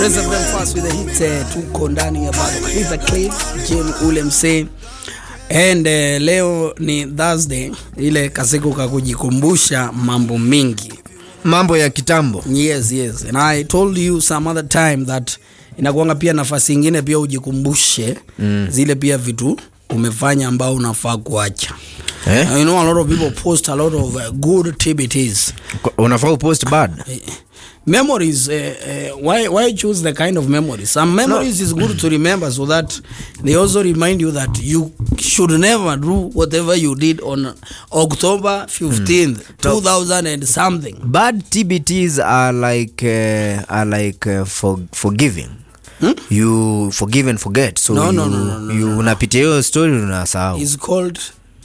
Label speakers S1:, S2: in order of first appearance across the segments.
S1: Trace them fast with the hit tuko ndani ya Bartalk with the Cliff Jim ule msee. And leo ni Thursday, ile kasiku kakujikumbusha mambo mingi,
S2: mambo ya kitambo.
S1: Yes. And I told you some other time that inakuanga pia nafasi nyingine pia ujikumbushe zile pia vitu umefanya ambao unafaa kuacha. You know, a lot of people post a lot of good activities.
S2: Unafaa post bad
S1: memories. Why choose the kind of memories? Some memories is good to remember so that they also remind you that you should never do whatever you did on October 15th 2000 and something.
S2: Bad TBTs are like forgiving. You forgive and forget. So you unapitia hiyo story unasahau.
S1: It's called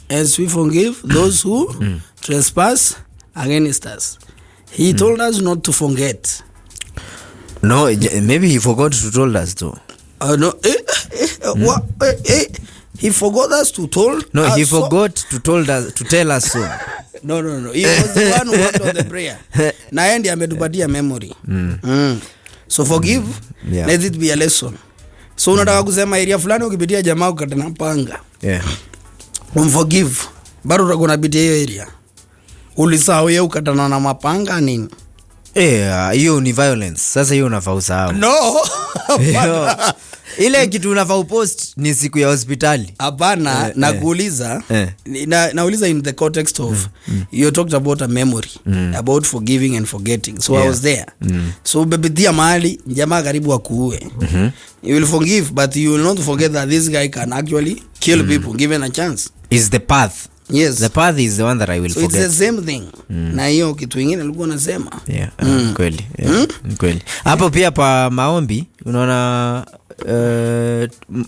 S1: as we forgive those who trespass against us. He told us not to forget.
S2: No, maybe he forgot to told us though.
S1: No. He forgot us to told.
S2: No,
S1: us
S2: he
S1: so?
S2: forgot to tell us so.
S1: No. He was the one who worked on the prayer. Na yeye ametupatia memory. So forgive.
S2: Yeah.
S1: Let it be a lesson. So unataka kusema area fulani ukipitia jamaa ukatana panga.
S2: Yeah.
S1: Forgive. Bado utakona pitia hiyo area. Ulisahau yeye ukatana na mapanga nini?
S2: Hiyo ni violence. Sasa hiyo unafaa usahau.
S1: No.
S2: Ile kitu unafaa post ni siku ya hospitali.
S1: Hapana, nakuuliza. Nauliza in the context of you talked about a memory, about forgiving and forgetting. So I was there. So bebitia mahali jamaa karibu akuue. You will forgive but you will not forget that this guy can actually kill people given a chance.
S2: Is the path.
S1: Yes.
S2: The path is the one that I will forget.
S1: So it's the same thing. Na hiyo kitu kingine alikuwa anasema.
S2: Yeah, kweli. Kweli. Hapo pia pa maombi unaona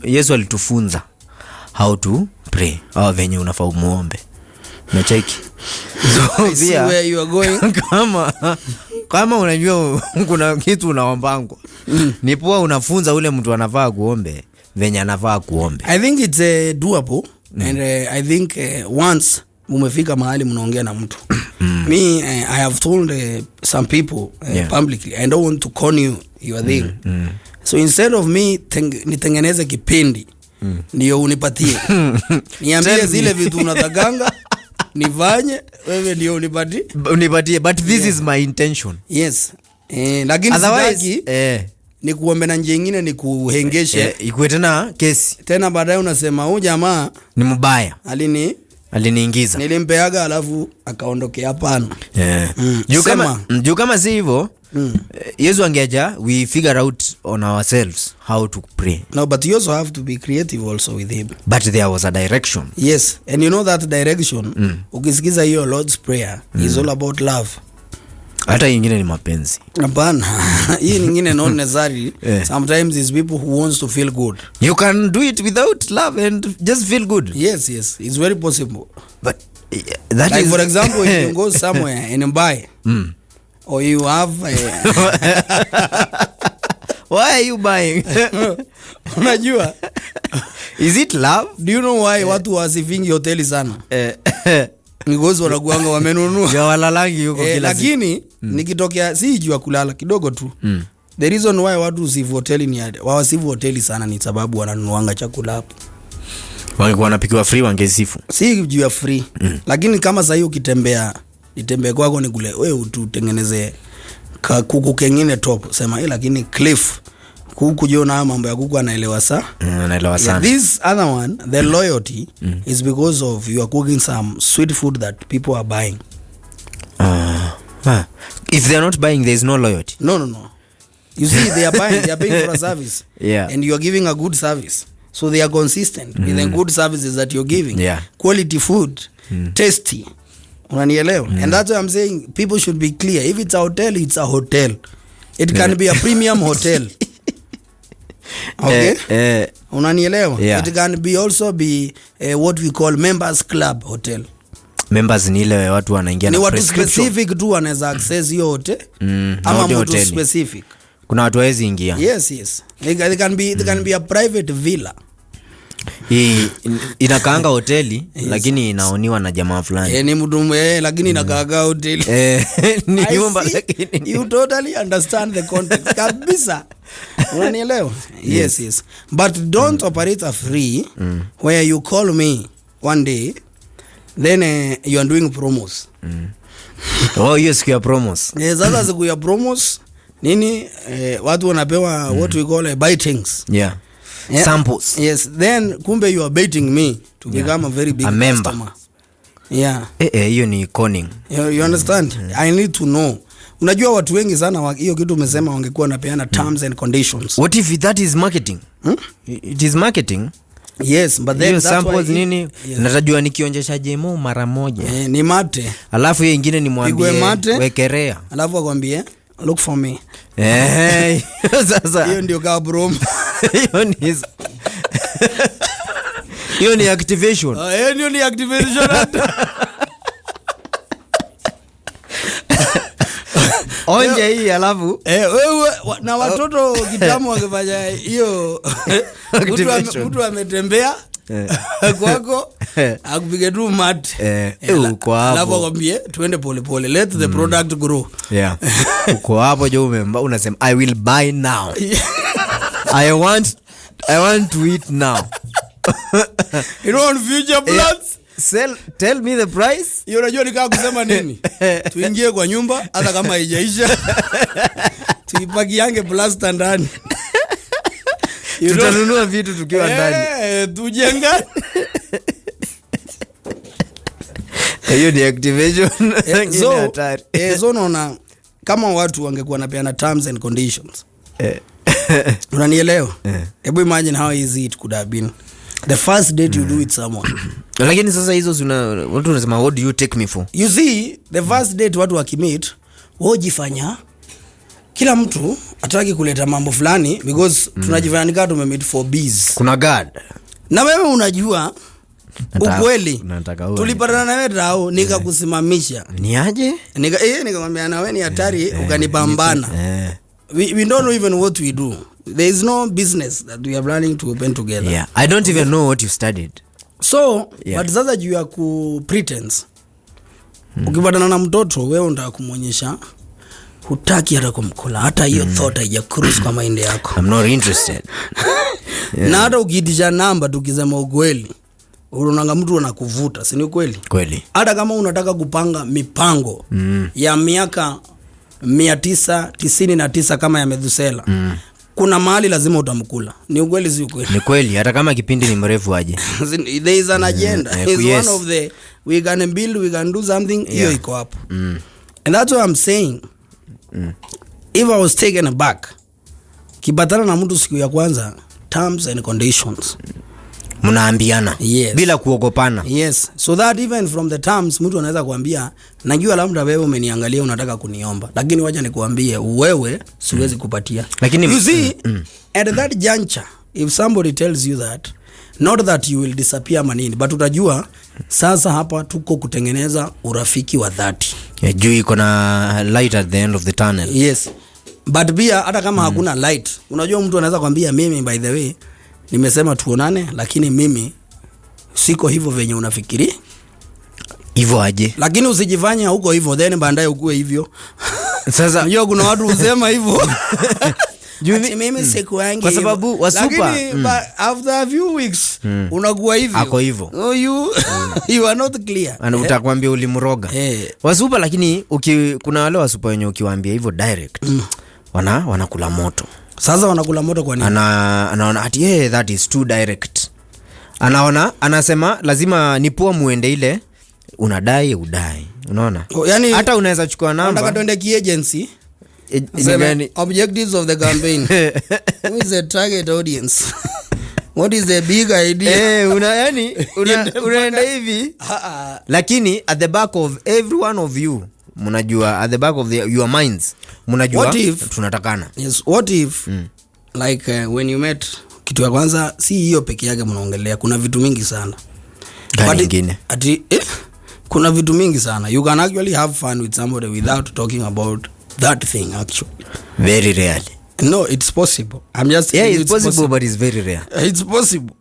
S2: Yesu alitufunza how to pray. Venye unafaa muombe. Unacheki.
S1: So pia where you are going.
S2: Kama unajua kuna kitu unaombangwa. Ni poa unafunza ule mtu anafaa kuombe venye anafaa kuombe.
S1: I think it's doable. And I think once umefika mahali mnaongea na mtu. Me, I have told some people publicly, I don't want to con you your thing. So instead of me nitengeneze kipindi ndio unipatie. Niambie zile vitu unataganga nifanye wewe ndio unipatie.
S2: But this is my intention.
S1: Yes. Lakini sitaki ni kuombe na njia nyingine ni kuhengeshe
S2: ikuwe tena kesi.
S1: Tena baadaye unasema huyu jamaa
S2: ni mbaya. Aliniingiza.
S1: Nilimpeaga alafu akaondokea hapana.
S2: Juu kama si hivyo Yesu angeacha we figure out on ourselves how to pray.
S1: No, but you also have to be creative also with him.
S2: But there was a direction.
S1: Yes, and you know that direction ukisikiza hiyo Lord's Prayer is all about love.
S2: Hata nyingine ni mapenzi.
S1: Hapana. Hii nyingine not necessary. Sometimes it's people who wants to feel good.
S2: You can do it without love and just feel good.
S1: Yes, it's very possible.
S2: But that
S1: like
S2: is
S1: for example, if you go somewhere and buy or you have
S2: why are you buying?
S1: Unajua?
S2: Is it love?
S1: Do you know why watu wasifingi hoteli sana? Ngozi wanakuanga wamenunua.
S2: Ya walalangi yuko kila
S1: lakini nikitokea si jua kulala kidogo tu. The reason why watu usivu hoteli ni wasivu hoteli sana ni sababu wananunuanga chakula hapo.
S2: Wangekuwa wanapikiwa free wangesifu.
S1: Si jua free. Lakini kama sasa hiyo ukitembea kwako ni kule wewe ututengeneze kuku kengine top sema lakini Cliff kuku jiona mambo ya kuku anaelewa sana.
S2: Anaelewa sana.
S1: This other one the loyalty is because of you are cooking some sweet food that people are buying.
S2: If they are not buying there is no loyalty.
S1: No. You see they are paying for a service.
S2: Yeah.
S1: And you are giving a good service. So they are consistent with the good services that you're giving.
S2: Yeah.
S1: Quality food, tasty. Unanielewa? And that's why I'm saying people should be clear. If it's a hotel, it's a hotel. It can be a premium hotel. Okay? Unanielewa?
S2: Yeah.
S1: It can be also be what we call members club hotel.
S2: Members ni ile watu wanaingia na prescription.
S1: Ni watu specific tu wanaweza access hiyo hotel. Ama mtu specific.
S2: Kuna watu hawezi ingia.
S1: Yes. It can be a private villa.
S2: Inakaanga hoteli lakini inaoniwa na jamaa fulani.
S1: Ni mtu lakini inakaanga hoteli.
S2: Ni nyumba lakini.
S1: You totally understand the context. Kabisa. Unanielewa? Yes. But don't operate a free where you call me one day then you are doing promos.
S2: Yes, siku ya promos.
S1: Sasa siku ya promos nini watu wanapewa what we call buy things.
S2: Yeah. Samples.
S1: Yes, then kumbe you are baiting me to become a very big customer. Yeah.
S2: Hiyo ni conning.
S1: You understand? I need to know. Unajua watu wengi sana hiyo kitu umesema wangekuwa napeana terms and conditions.
S2: What if that is marketing? It is marketing.
S1: Yes, but then
S2: samples nini? Natajua nikionjesha jemo mara moja.
S1: Ni mate.
S2: Alafu hiyo nyingine ni mwambie wekerea.
S1: Alafu akwambie look for me.
S2: Sasa
S1: hiyo ndio ka bro.
S2: Hiyo ni activation.
S1: Hiyo ni activation.
S2: Onja hii alafu
S1: wewe na watoto kitamu wangefanya hiyo. Mtu ametembea kwako akupige tu mat
S2: uko hapo,
S1: alafu akwambie tuende pole pole, let the product grow.
S2: Uko hapo jo unasema I will buy now. I want to eat now.
S1: You know, on future plans
S2: tell me the price.
S1: Hiyo unajua nikaa kusema nini? Tuingie kwa nyumba hata kama haijaisha. Tuipaki yange plaster ndani.
S2: Tutanunua vitu tukiwa ndani.
S1: Tujengane.
S2: Hiyo ni activation.
S1: So naona kama watu wangekuwa napeana terms and conditions. Unanielewa? Hebu imagine how easy it could have been. The first date you do with someone.
S2: Lakini sasa hizo watu wanasema what do you take me for?
S1: You see, the first date watu wakimit, wajifanya kila mtu ataki kuleta mambo fulani because tunajifanya nika tumemit for bees.
S2: Kuna guard.
S1: Na wewe unajua ukweli. Tulipatana na wewe tao nikakusimamisha.
S2: Ni aje?
S1: Nikamwambia na wewe ni hatari ukanipambana. We don't know even what we do. There is no business that we are planning to open together.
S2: Yeah. I don't even know what you studied.
S1: So, but sasa juu ya ku pretense. Ukipatana na mtoto wewe unataka kumuonyesha hutaki hata kumkula, hata hiyo thought haija cruise kwa mind yako.
S2: I'm not interested.
S1: Na hata ukiitisha namba tukisema ukweli, unaona mtu anakuvuta, si ni kweli?
S2: Kweli.
S1: Hata kama unataka kupanga mipango ya miaka 999 kama ya Methusela. Kuna mahali lazima utamkula. Ni ukweli si ukweli?
S2: Ni kweli, hata kama kipindi ni mrefu aje.
S1: There is an agenda. It's one of the we can build, we can do something. Hiyo iko hapo. And that's what I'm saying. If I was taken aback, kipatana na mtu siku ya kwanza, terms and conditions.
S2: Mnaambiana bila kuogopana.
S1: Yes. So that even from the terms mtu anaweza kuambia najua labda wewe umeniangalia unataka kuniomba, lakini wacha nikuambie wewe siwezi kupatia. Lakini you see at that juncture if somebody tells you that, not that you will disappear manini, but utajua sasa hapa tuko kutengeneza urafiki wa dhati.
S2: Juu iko na light at the end of the tunnel.
S1: Yes. But pia hata kama hakuna light, unajua mtu anaweza kuambia mimi by the way nimesema tuonane lakini mimi siko hivyo venye unafikiri.
S2: Hivyo aje?
S1: Lakini usijifanye huko hivyo then baadaye ukue hivyo.
S2: Sasa
S1: unajua kuna watu usema hivyo. Ati mimi sikuangi
S2: kwa sababu wasupa.
S1: Lakini after a few weeks unakuwa hivyo.
S2: Ako hivyo.
S1: Oh, you are not clear.
S2: Ana utakwambia ulimroga. Wasupa lakini kuna wale wasupa wenye ukiwaambia hivyo direct. Wanakula moto.
S1: Sasa wanakula moto kwa nini?
S2: Anaona ati that is too direct. Anasema lazima nipoa muende ile udai. Unaona?
S1: Yani
S2: hata unaweza chukua namba.
S1: Unataka tuende ki-agency. Objectives of the campaign. Who is the target audience? What is the big idea?
S2: Unaenda hivi. Lakini at the back of every one of you, mnajua at the back of your minds, mnajua tunatakana.
S1: Yes, what if like when you met kitu ya kwanza si hiyo peke yake mnaongelea, kuna vitu mingi sana. Kuna vitu mingi sana. You can actually have fun with somebody without talking about that thing actually.
S2: Very rarely.
S1: No, it's possible. I'm just
S2: it's possible but it's very rare.
S1: It's possible.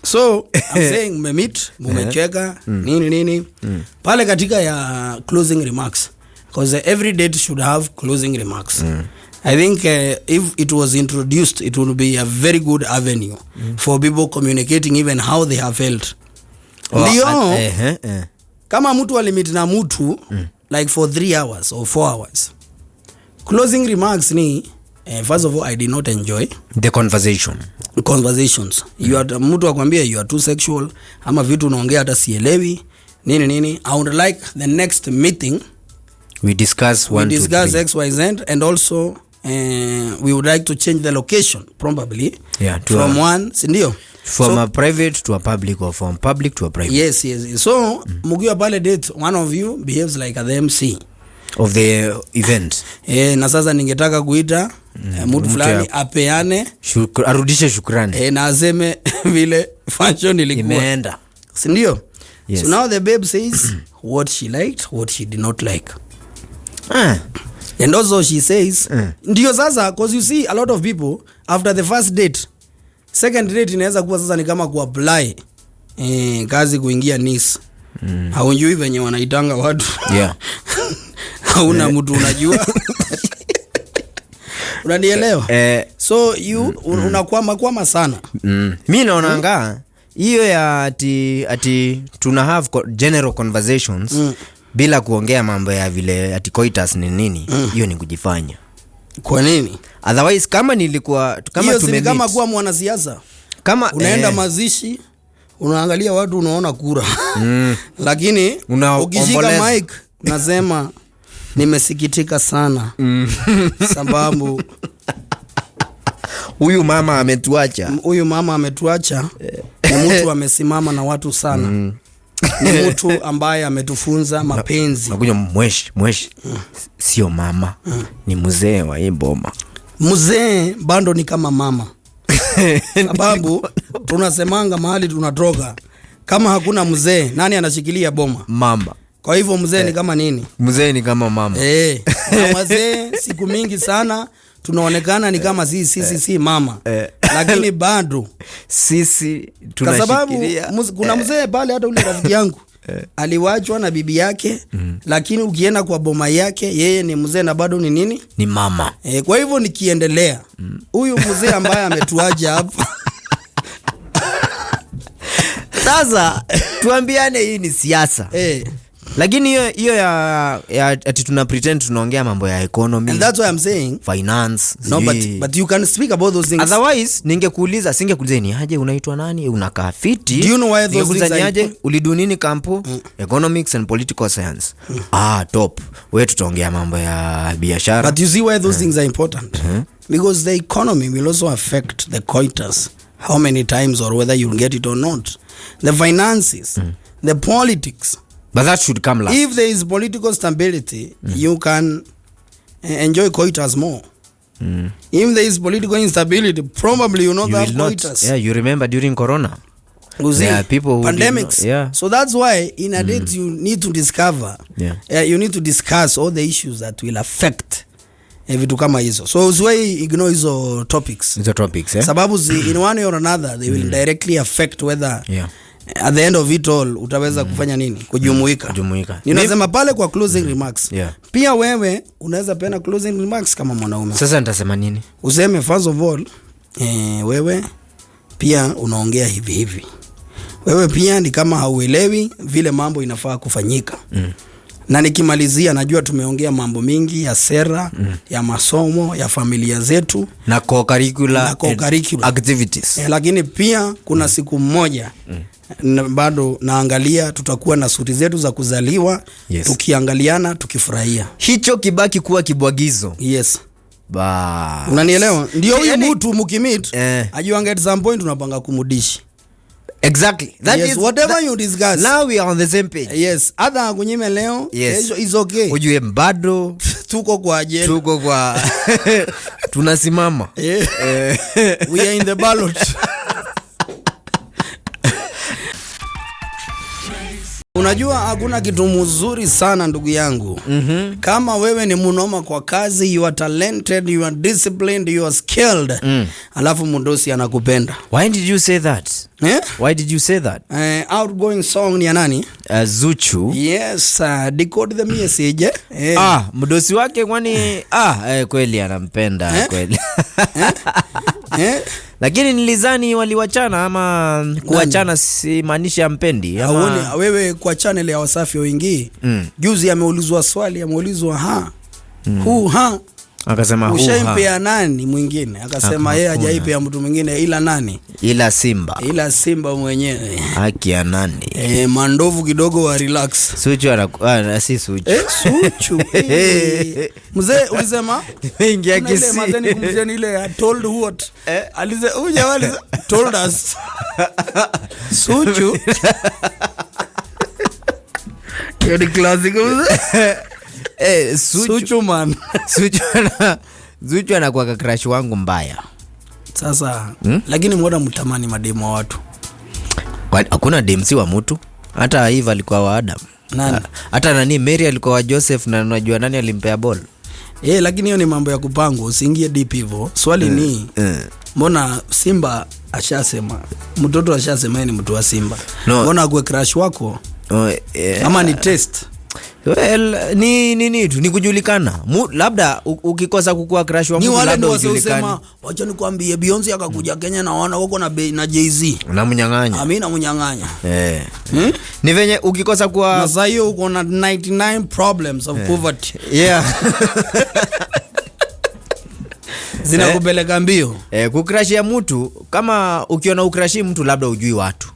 S1: So I'm saying mmemit, mmecheka nini pale katika ya closing remarks, because every date should have closing remarks. I think if it was introduced, it would be a very good avenue for people communicating even how they have felt. Ndio kama mtu alimit na mtu like for 3 hours or 4 hours, closing remarks ni first of all, I did not enjoy
S2: the conversations. You are
S1: mtu akwambia you are too sexual ama vitu unaongea hata sielewi nini. I would like the next meeting
S2: we discuss
S1: XYZ, and also we would like to change the location probably from one, sindio,
S2: from a private to a public, or from public to a private.
S1: Yes. So mukiwa pale date, one of you behaves like the MC
S2: of the event.
S1: Na sasa ningetaka kuita mtu fulani apeane
S2: arudishe shukrani
S1: na aseme vile function ilikuwa
S2: imeenda,
S1: sindio? Yes. So now the babe says what she liked, what she did not like. And also she says ndio sasa, because you see a lot of people after the first date, second date inaweza kuwa sasa ni kama kuapply kazi kuingia NIS. Haunjui venye wanaitanga watu. Hauna mtu unajua. Unanielewa? So you unakwama sana.
S2: Mimi naonanga hiyo ya ati tuna have general conversations bila kuongea mambo ya vile ati coitus ni nini, hiyo ni kujifanya.
S1: Kwa nini?
S2: Otherwise kama nilikuwa kama
S1: tumemit, kama kuwa mwanasiasa, kama unaenda mazishi unaangalia watu unaona kura lakini ukishika mic unasema nimesikitika sana sababu huyu mama ametuacha ni mtu amesimama na watu sana ni mtu ambaye ametufunza mapenzi.
S2: Nakuja mweshi sio mama ni mzee wa hii boma.
S1: Mzee bado ni kama mama sababu tunasemanga mahali tunatoka, kama hakuna mzee nani anashikilia boma? Mama. Kwa hivyo mzee ni kama nini? Mzee ni kama mama. Na wazee siku mingi sana tunaonekana ni kama si mama. Lakini bado sisi tunashikilia. Kwa sababu kuna mzee pale, hata ule rafiki yangu aliwachwa na bibi yake lakini ukienda kwa boma yake yeye ni mzee na bado ni nini? Ni mama. Kwa hivyo nikiendelea huyu mzee ambaye ametuacha hapa sasa tuambiane hii ni siasa. Lakini hiyo ya ati tuna pretend tunaongea mambo ya economy, and that's why I'm saying finance. No, but you can speak about those things. Otherwise singekuuliza ni aje, unaitwa nani, unakaa fiti, do you know why those things are aje, ulidu nini kampo economics and political science. Top, wewe tutaongea mambo ya biashara. But you see why those things are important? Because the economy will also affect the coitus, how many times or whether you'll get it or not. The finances, the politics. But that should come last. If there is political stability, you can enjoy coitus more. If there is political instability, probably you not have coitus. Yeah, you remember during Corona. There are people who pandemics. So that's why in a date you need to discover. You need to discuss all the issues that will affect vitu kama hizo. So usiwahi ignore hizo topics. Sababu in one way or another they will directly affect whether at the end of it all utaweza kufanya nini, kujumuika. Ninasema pale kwa closing remarks. Pia wewe unaweza pena closing remarks kama mwanaume. Sasa nitasema nini? Useme first of all wewe pia unaongea hivi. Wewe pia ni kama hauelewi vile mambo inafaa kufanyika. Na nikimalizia, najua tumeongea mambo mingi ya sera, ya masomo, ya familia zetu na co-curricular activities. Lakini pia kuna siku moja bado naangalia tutakuwa na suti zetu za kuzaliwa, tukiangaliana tukifurahia. Hicho kibaki kuwa kibwagizo. Unanielewa? Ndio huyu mtu mkimit ajuanga at some point unapanga kumudishi. Exactly. That is whatever you discuss. Now we are on the same page. Hata kunyime leo is okay. Ujue bado tuko kwa ajenda. Tuko kwa tunasimama. We are in the ballot. Unajua hakuna kitu mzuri sana ndugu yangu. Kama wewe ni mnoma kwa kazi, you are talented, you are disciplined, you are skilled. Alafu mdosi anakupenda.
S2: Why did you say that? Why did you say that?
S1: Outgoing song ni ya nani?
S2: Zuchu.
S1: Yes, decode the message.
S2: Mdosi wake kwani kweli anampenda kweli. Lakini nilizani waliwachana ama kuachana si maanisha ampendi
S1: ama wewe kwa channel ya Wasafi wengi. Juzi ameulizwa swali, ameulizwa akasema ushaipea nani mwingine? Akasema yeye hajaipea mtu mwingine ila nani? Ila Simba mwenyewe.
S2: Haki ya nani?
S1: Mandovu kidogo wa relax.
S2: Suchu si Suchu.
S1: Suchu. Mzee ulisema ingia kisi. Ile mazeni kumzeni ile told what? Alize wale told us. Suchu. Hiyo ni classic mzee. Suchu man. Suchu
S2: anakuwa crush wangu mbaya.
S1: Sasa lakini mbona mtamani mademo wa watu?
S2: Hakuna demsi wa mtu. Hata Eve alikuwa wa Adam.
S1: Nani?
S2: Hata nani Mary alikuwa wa Joseph, na unajua nani alimpea ball?
S1: Lakini hiyo ni mambo ya kupangwa, usiingie deep hivyo. Swali ni mbona Simba ashasema, mtoto ashasema ni mtu wa Simba. Mbona kwa crush wako? Ama ni test?
S2: Well, ni kujulikana. Labda ukikosa kukua crush wa mtu labda ujulikane.
S1: Wacha nikwambie Beyonce akakuja Kenya na wana wako na Jay-Z.
S2: Unamnyang'anya.
S1: Mimi namunyang'anya.
S2: Ni venye ukikosa kuwa
S1: na sasa hiyo uko na 99 problems of poverty. Zinakupeleka mbio.
S2: Kucrush ya mtu, kama ukiona ucrush mtu labda ujui watu.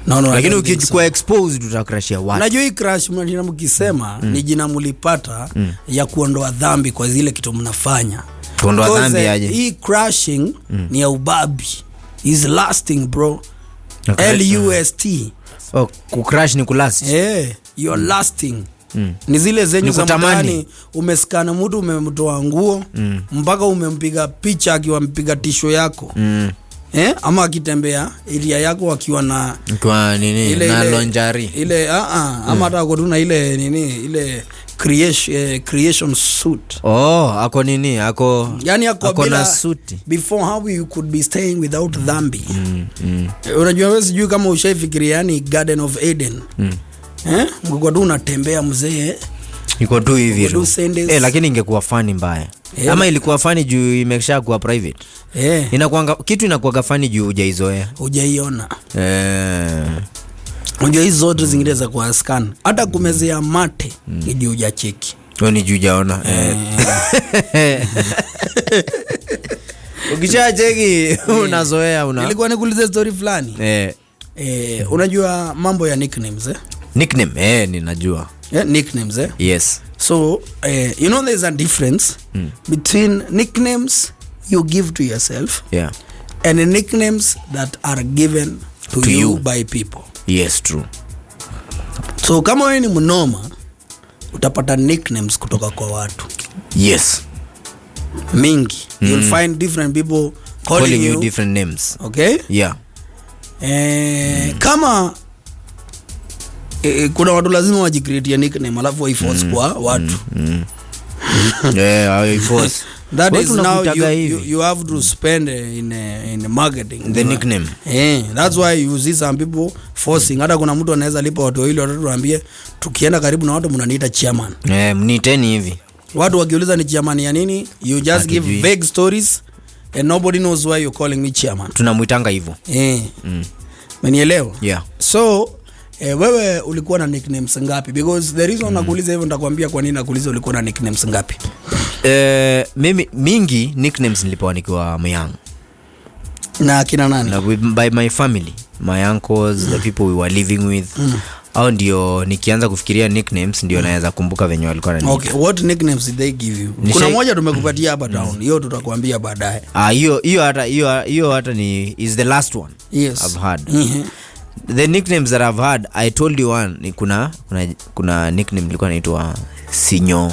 S2: Lakini ukikuwa exposed utakrashia watu.
S1: Unajua hii crush mkisema ni jina mlipata ya kuondoa dhambi kwa zile kitu mnafanya.
S2: Kuondoa dhambi aje?
S1: Hii crushing ni ya ubabi. Is lasting bro. L-U-S-T.
S2: Kucrush ni kulast.
S1: You are lasting. Ni zile zenyu za mtani umeskana mtu umemtoa nguo mpaka umempiga picha akiwa mpiga tisho yako. Ama akitembea area yako akiwa na
S2: kwa nini na lonjari
S1: ile ama hata kwa tuna ile nini ile creation suit.
S2: Ako nini ako
S1: yani ako
S2: na suit.
S1: Before how you could be staying without dhambi. Unajua wewe sijui kama ushaifikiria yani Garden of Eden. Mko tu unatembea mzee
S2: iko tu hivi. Lakini ingekuwa funny mbaya. Ama ilikuwa funny juu imesha kuwa private. Inakuanga kitu inakuwa funny juu hujaizoea.
S1: Hujaiona. Unajua hizo zote zingine za kwa scan. Hata kumezea mate ni juu hujacheki.
S2: Ni juu hujaona. Ukishacheki unazoea
S1: Nilikuwa nikuulize story fulani. Unajua mambo ya nicknames
S2: Nickname ninajua.
S1: Nicknames
S2: Yes.
S1: So you know there's a difference between nicknames you give to yourself and the nicknames that are given to you by people.
S2: Yes, true.
S1: So kama wewe ni mnoma utapata nicknames kutoka kwa watu.
S2: Yes.
S1: Mingi. You'll find different people calling you
S2: different names.
S1: Okay?
S2: Yeah.
S1: Kama kuna watu lazima wajicreate nickname alafu waiforce kwa watu.
S2: I force.
S1: That is now you have to spend in marketing
S2: the nickname.
S1: That's why you see some people forcing. Hata kuna mtu anaweza lipa watu wawili watatu waambie tukienda karibu na watu mnaniita chairman.
S2: Mniiteni hivi.
S1: Watu wakiuliza ni chairman ya nini, you just give vague stories and nobody knows why you're calling me chairman.
S2: Tunamuitanga hivyo.
S1: Umenielewa?
S2: Yeah.
S1: So wewe ulikuwa na nicknames ngapi? Because the reason nakuuliza hivyo nitakwambia kwa nini nakuuliza ulikuwa na nicknames ngapi.
S2: Mimi mingi nicknames nilipewa nikiwa myang.
S1: Na kina nani?
S2: By my family, my uncles, the people we were living with. Au ndio nikianza kufikiria nicknames ndio naweza kumbuka venye walikuwa na
S1: Okay, what nicknames did they give you? Kuna moja tumekupatia hapa town. Hiyo tutakwambia baadaye.
S2: Hiyo hata ni is the last one.
S1: Yes.
S2: I've had. The nicknames that I've had, I told you one, ni kuna nickname nilikuwa naitwa Sinyo.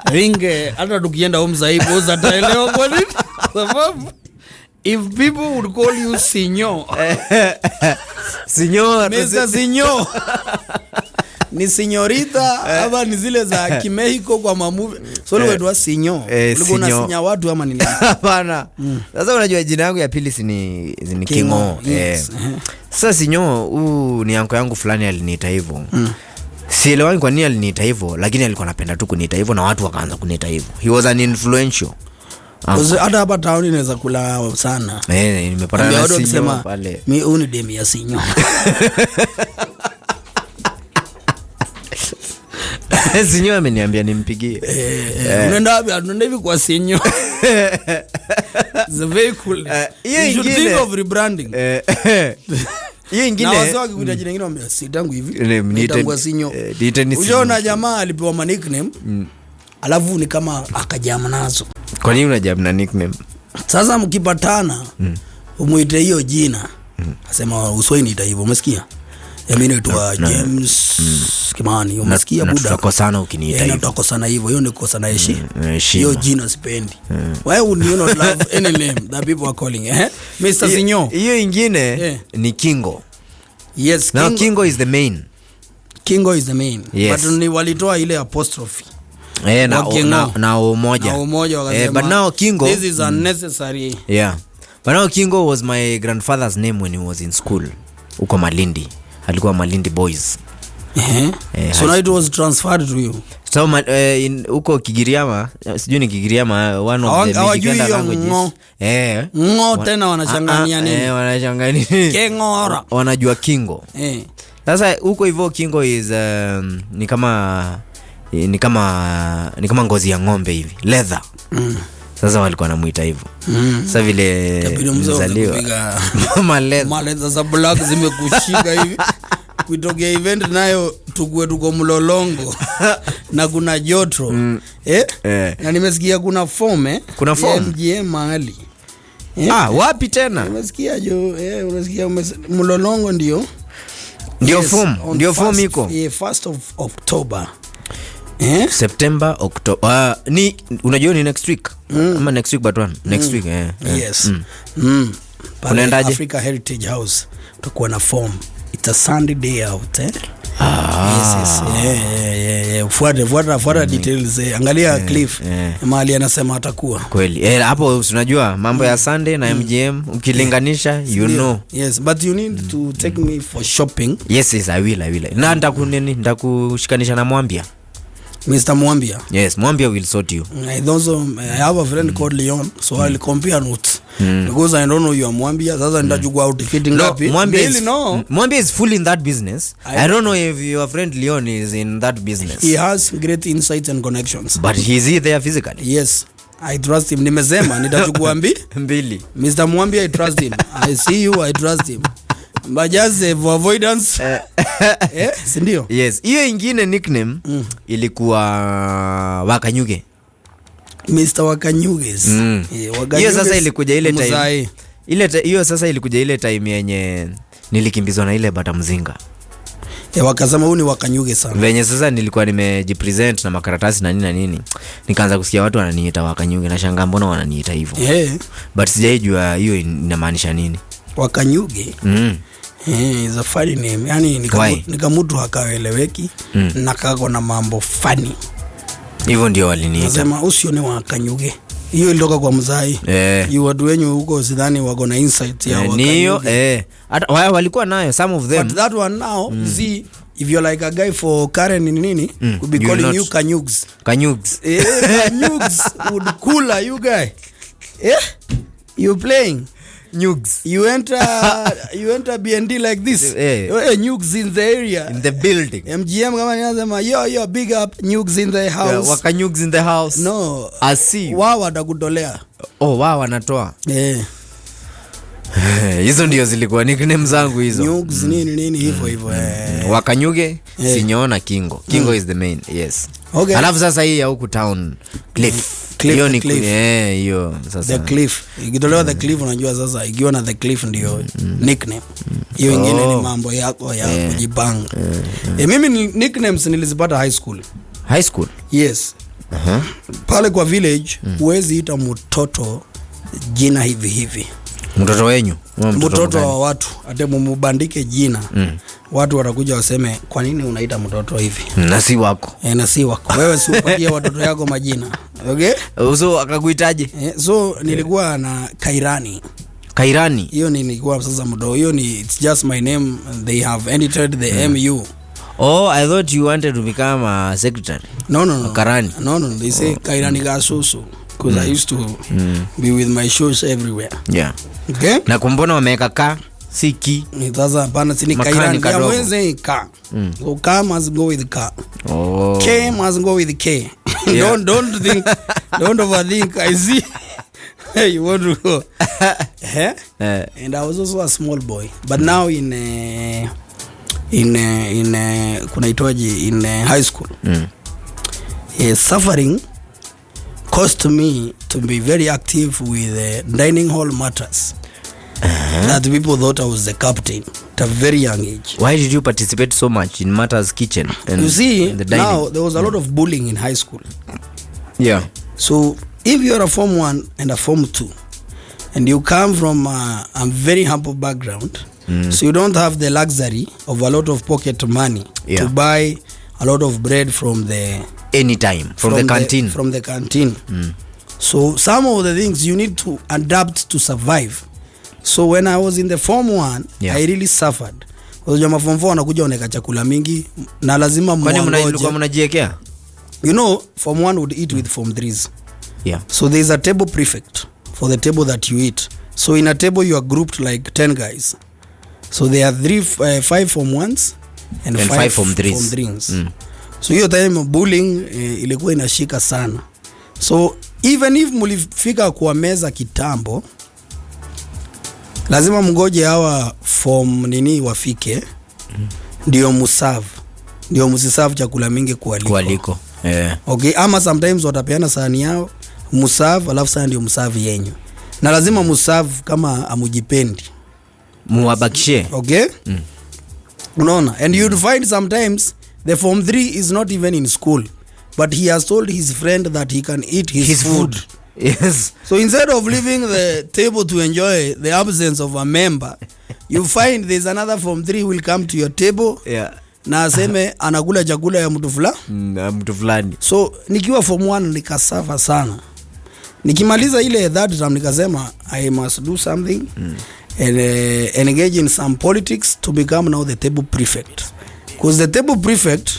S1: Ringe hata tukienda home sasa hivi ataelewa kwa nini? Sababu if people would call you Sinyo.
S2: Sinyo,
S1: Mr. Sinyo. Ni sinyorita ama ni zile za Kimehiko kwa mamuvi. So leo wetu Sinyo. Ulikuwa unasinya watu ama nini?
S2: Hapana. Sasa unajua jina yangu ya pili ni Kingo.
S1: Yes.
S2: Sasa Sinyo ni anko yangu fulani aliniita hivyo. Sielewani kwa nini aliniita hivyo, lakini alikuwa anapenda tu kuniita hivyo na watu wakaanza kuniita hivyo. He was an influential.
S1: Hata hapa town inaweza kula sana.
S2: Nimepata na Sinyo pale.
S1: Mimi ni demi ya Sinyo.
S2: Sinyo ameniambia nimpigie.
S1: Unaenda hivi kwa Sinyo. It's a very cool. You should think of rebranding.
S2: Hiyo ingine.
S1: Na wazee wakikuita jina lingine wambia sitangu hivi. Nitangua Sinyo. Unaona jamaa alipewa ma nickname. Alafu ni kama akajama nazo.
S2: Kwa nini unajam na nickname?
S1: Sasa mkipatana umuite hiyo jina. Asema usoi niita hivyo, umesikia? Mimi naitwa James Kimani, umesikia buda?
S2: Tutakosana ukiniita hivyo.
S1: Tutakosana hivyo, hiyo ni kosa na heshima. Hiyo jina sipendi. Why would you not love any name that people are calling? Mr. Sinyo.
S2: Hiyo ingine ni Kingo.
S1: Yes,
S2: Now Kingo is the main.
S1: Kingo is the main.
S2: Yes.
S1: But ni walitoa ile apostrophe.
S2: Na umoja.
S1: Wakasema,
S2: but now Kingo,
S1: this is unnecessary.
S2: Yeah. But now Kingo was my grandfather's name when he was in school. Uko Malindi. Alikuwa Malindi Boys.
S1: So now it was transferred to you.
S2: So uko Kigiriama, sijui ni Kigiriama, one of the Mijikenda languages.
S1: Ngo tena wanachangania nini?
S2: Wanachangania.
S1: Kengora.
S2: Wanajua Kingo. Sasa uko hivyo Kingo is ni kama ngozi ya ng'ombe hivi, leather. Sasa walikuwa wanamuita hivyo. Sasa vile mzaliwa mama leather
S1: za black zimekushika hivi. Kuitokea event nayo tuko Mlolongo na kuna joto. Na nimesikia kuna form
S2: kuna form
S1: MGM mahali.
S2: Wapi tena?
S1: Nimesikia unasikia Mlolongo ndio
S2: form iko.
S1: 1st of October.
S2: September, October. Ni unajua ni next week. Ama next week but one. Next week
S1: Yes. Unaendaje? Africa Heritage House tutakuwa na form. It's a Sunday day out. Yes. Fuata details. Angalia Cliff. Mahali anasema atakuwa.
S2: Kweli. Hapo unajua mambo ya Sunday na MGM ukilinganisha you know.
S1: Yes, but you need to take me for shopping.
S2: Yes, I will. Na nitakushikanisha na Mwambia.
S1: Mr. Mwambia.
S2: Yes, Mwambia will sort you.
S1: I have a friend called Leon, so I'll compare notes. Because I don't know you are Mwambia. Sasa nitajua outfitting ngapi.
S2: Mwambia is full in that business. I don't know if your friend Leon is in that business.
S1: He has great insights and connections.
S2: But is he there physically?
S1: Yes. I trust him. Nimesema nitachukua mbili. Mr. Mwambia, I trust him. I see you, I trust him. But just for avoidance. Sindio?
S2: Yes. Hiyo ingine nickname ilikuwa Wakanyuge.
S1: Mr. Wakanyuges.
S2: Hiyo sasa ilikuja ile time. Hiyo sasa ilikuja ile time yenye nilikimbizwa na ile bata mzinga.
S1: Wakasema huyu ni Wakanyuge sana.
S2: Venye sasa nilikuwa nimejipresent na makaratasi na nini. Nikaanza kusikia watu wananiita Wakanyuge na shangaa mbona wananiita hivyo. But sijaijua hiyo inamaanisha nini.
S1: Wakanyuge. Is a funny name. Yani nika mtu hakaeleweki na kako na mambo funny.
S2: Hivyo ndio waliniita.
S1: Nasema usione Wakanyuge. Hiyo ilitoka kwa mzai. You watu wenyu huko sidhani wako na insight ya
S2: Wakanyuge. Hata walikuwa nayo some of them.
S1: But that one now, see, if you're like a guy for Karen nini, could be calling you Kanyugs.
S2: Kanyugs.
S1: Kanyugs would cooler you guy. You playing
S2: Nugs.
S1: You enter BND like this. Nugs in the area.
S2: In the building.
S1: MGM kama ninasema yo big up Nugs in the house.
S2: Wakanyugs in the house.
S1: No.
S2: I see.
S1: Wao watakutolea.
S2: Wao wanatoa. Hizo ndio zilikuwa nickname zangu hizo.
S1: Nugs nini hivyo.
S2: Wakanyuge, Sinyo na Kingo. Kingo is the main. Yes.
S1: Okay.
S2: Alafu sasa hii ya huku town Cliff. Hiyo ni hiyo sasa.
S1: The Cliff. Ikitolewa The Cliff unajua sasa ikiwa na The Cliff ndio nickname. Hiyo ingine ni mambo yako ya kujipanga. Mimi nicknames nilizipata high school.
S2: High school?
S1: Yes. Pale kwa village huwezi ita mtoto jina hivi.
S2: Mtoto wenyu?
S1: Mtoto wa watu. Ate mumubandike jina. Watu watakuja waseme kwa nini unaita mtoto hivi?
S2: Na si wako.
S1: Na si wako. Wewe si upatie watoto yako majina. Okay?
S2: So akakuitaje?
S1: So nilikuwa na Kairani.
S2: Kairani?
S1: Hiyo nilikuwa sasa mdogo. Hiyo ni it's just my name. They have entered the MU.
S2: Oh, I thought you wanted to become a secretary.
S1: No.
S2: Karani.
S1: No. They say Kairani Gasusu. Because I used to be with my shoes everywhere.
S2: Yeah.
S1: Okay?
S2: Na kumbona wameka ka siki.
S1: Sasa hapana si ni Kairani ya mwenze ka. So ka must go with ka.
S2: Oh.
S1: K must go with K.
S2: Yeah.
S1: don't think, don't overthink. I see. Hey, you want to go? And I was also a small boy, but now in kunaitwaje in high school. Suffering caused me to be very active with dining hall matters. That people thought I was the captain at a very young age.
S2: Why did you participate so much in Matters kitchen? And
S1: you see,
S2: the dining?
S1: Now there was a lot of bullying in high school.
S2: Yeah.
S1: So if you're a Form 1 and a Form 2, and you come from a very humble background, so you don't have the luxury of a lot of pocket money to buy a lot of bread from the canteen. From the canteen. So some of the things you need to adapt to survive. So when I was in the Form 1, I really suffered. Wajama Form 4 wanakuja waneka chakula mingi na lazima
S2: mnajiekea.
S1: You know, Form 1 would eat with Form 3s.
S2: Yeah.
S1: So there is a table prefect for the table that you eat. So in a table you are grouped like 10 guys. So there are 5 Form 1s and 5 Form 3s. So hiyo time bullying ilikuwa inashika sana. So even if mulifika kwa meza kitambo, lazima mngoje hawa form nini wafike. Ndio muserve. Ndio musiserve chakula mingi kualiko. Okay, ama sometimes watapeana sahani yao, muserve alafu sasa ndio muserve yenyu. Na lazima muserve kama amujipendi.
S2: Muwabakishie.
S1: Okay? Unaona? And you'd find sometimes the Form 3 is not even in school, but he has told his friend that he can eat his food.
S2: Yes.
S1: So instead of leaving the table to enjoy the absence of a member, you find there's another Form 3 will come to your table.
S2: Yeah.
S1: Na aseme anakula chakula ya mtu fulani. So nikiwa Form 1 nikasafa sana. Nikimaliza ile that time nikasema I must do something and engage in some politics to become now the table prefect. Because the table prefect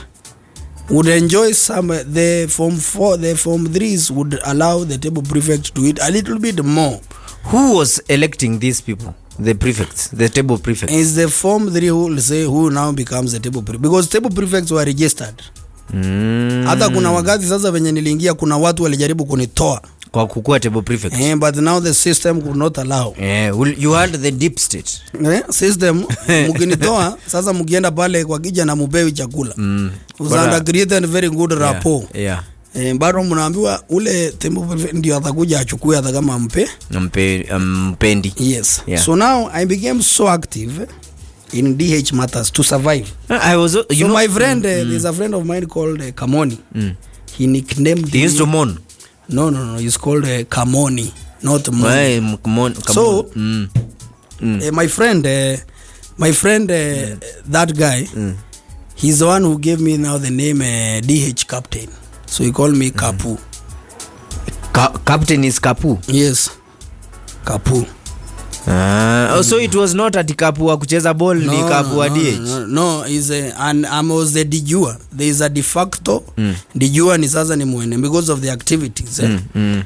S1: would enjoy the Form 4, the Form 3s would allow the table prefect to eat a little bit more.
S2: Who was electing these people? The prefects, the table prefects.
S1: Is the Form 3 who will say who now becomes the table prefect. Because table prefects were registered. Hata kuna wakati sasa venye niliingia kuna watu walijaribu kunitoa
S2: kwa kukua table prefect.
S1: But now the system could not allow.
S2: You had the deep state.
S1: System mkinitoa sasa mkienda pale kwa kija na mupewi chakula. Usanda create a very good rapport. Bado mnaambiwa ule table prefect ndio atakuja achukue hata kama mpendi. Yes. So now I became so active in DH matters to survive. My friend, there's a friend of mine called Kamoni. He nicknamed
S2: he used to mourn.
S1: No, he's called Kamoni, not Mon. So my friend that guy, he's the one who gave me now the name DH captain. So he called me Kapu.
S2: Captain is Kapu?
S1: Yes, Kapu.
S2: So it was not at Kapu wa kucheza ball, ni Kapu wa DH.
S1: No, is and I was the dijua. There is a de facto dijua ni sasa ni mwene because of the activities.